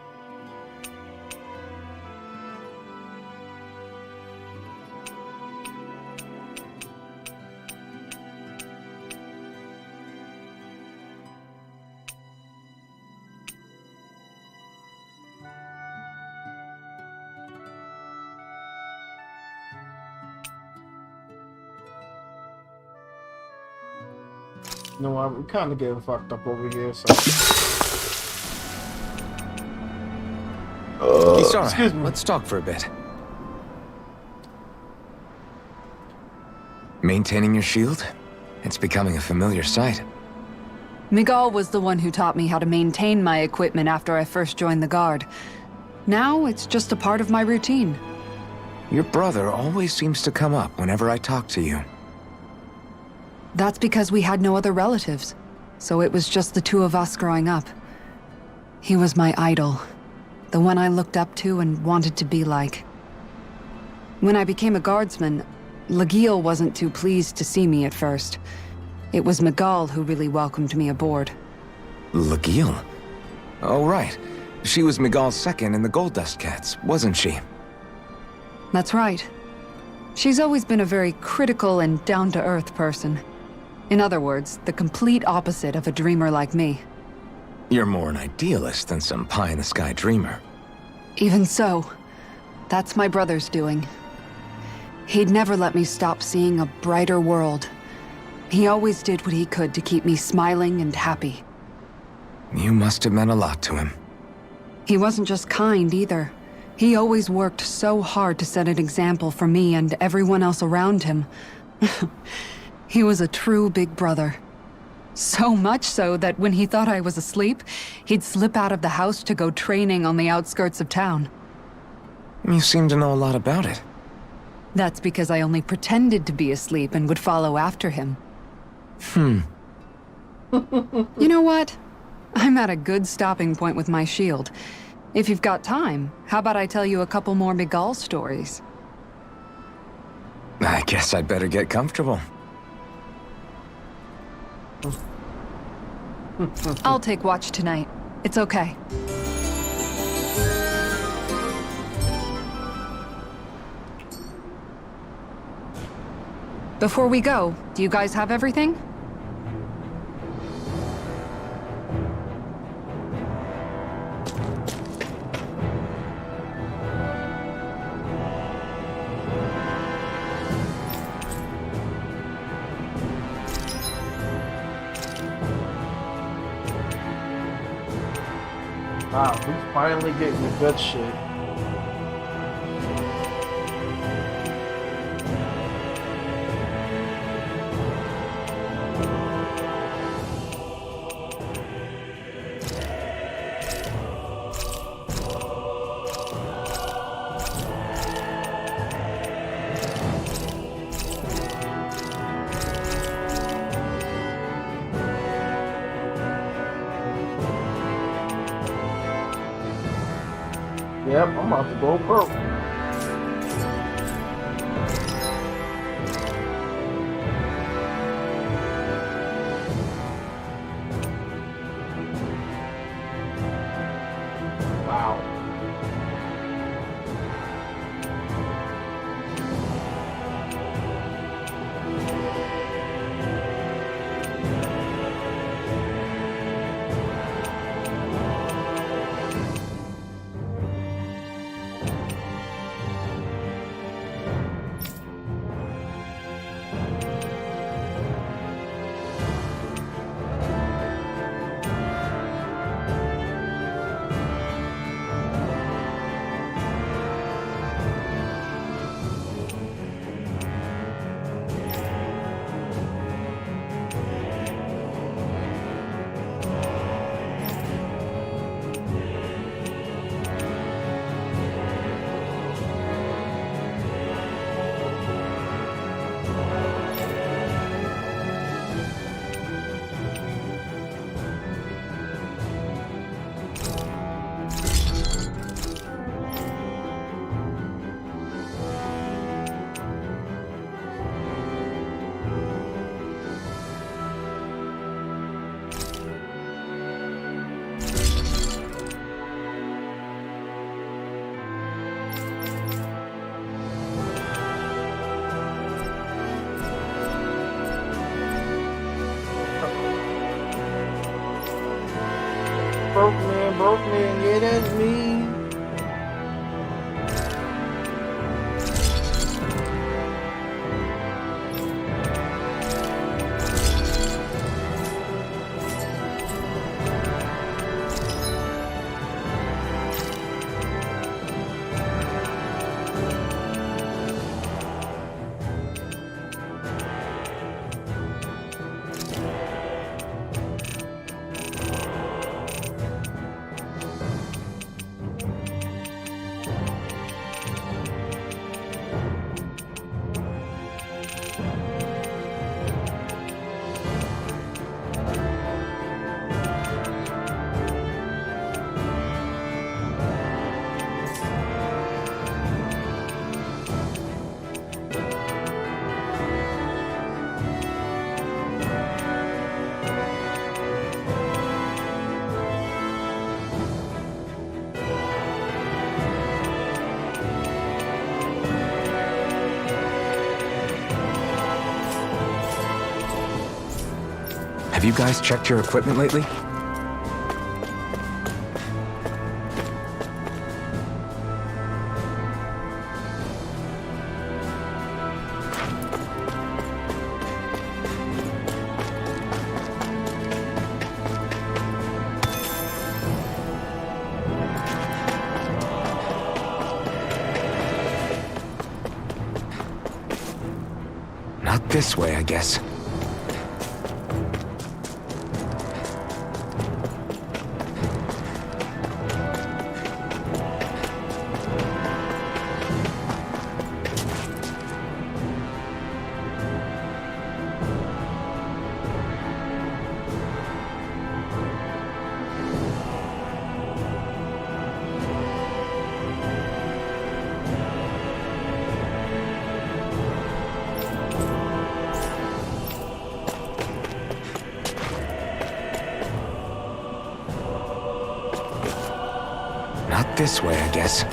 You know what? We're kind of getting fucked up over here, so. Kisara, excuse me. let's talk for a bit. Maintaining your shield? It's becoming a familiar sight. Miguel was the one who taught me how to maintain my equipment after I first joined the Guard. Now it's just a part of my routine. Your brother always seems to come up whenever I talk to you. That's because we had no other relatives, so it was just the two of us growing up. He was my idol, the one I looked up to and wanted to be like. When I became a guardsman, Lagiel wasn't too pleased to see me at first. It was Miguel who really welcomed me aboard. Lagiel? Oh, right. She was Miguel's second in the Gold Dust Cats, wasn't she? That's right. She's always been a very critical and down-to-earth person. In other words, the complete opposite of a dreamer like me. You're more an idealist than some pie-in-the-sky dreamer. Even so, that's my brother's doing. He'd never let me stop seeing a brighter world. He always did what he could to keep me smiling and happy. You must have meant a lot to him. He wasn't just kind either. He always worked so hard to set an example for me and everyone else around him. He was a true big brother. So much so that when he thought I was asleep, he'd slip out of the house to go training on the outskirts of town. You seem to know a lot about it. That's because I only pretended to be asleep and would follow after him. You know what? I'm at a good stopping point with my shield. If you've got time, how about I tell you a couple more Miguel stories? I guess I'd better get comfortable. I'll take watch tonight. It's okay. Before we go, do you guys have everything? Wow, we're finally getting the good shit. Yep, I'm about to go purple. Wow. broke man, yeah, that's me. Have you guys checked your equipment lately? Not this way, I guess. Not this way, I guess.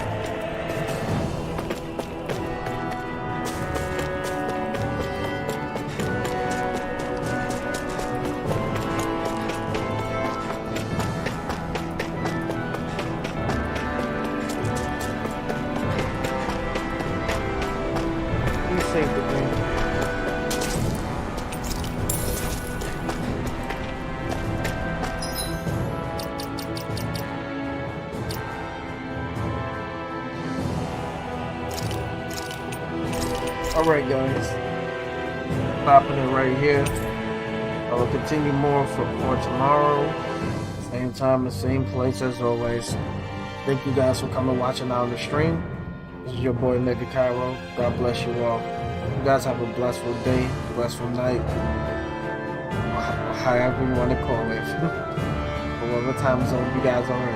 You saved the game. Alright guys, stopping it right here. I will continue more for tomorrow. Same time and same place as always. Thank you guys for coming watching out on the stream. This is your boy OmegaKyro. God bless you all. You guys have a blessful day, blessful night. However you want to call it. Whatever time zone you guys are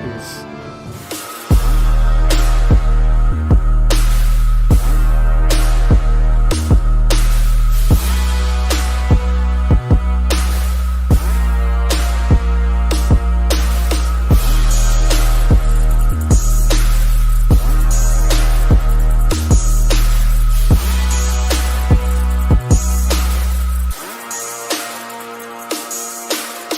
in. Peace.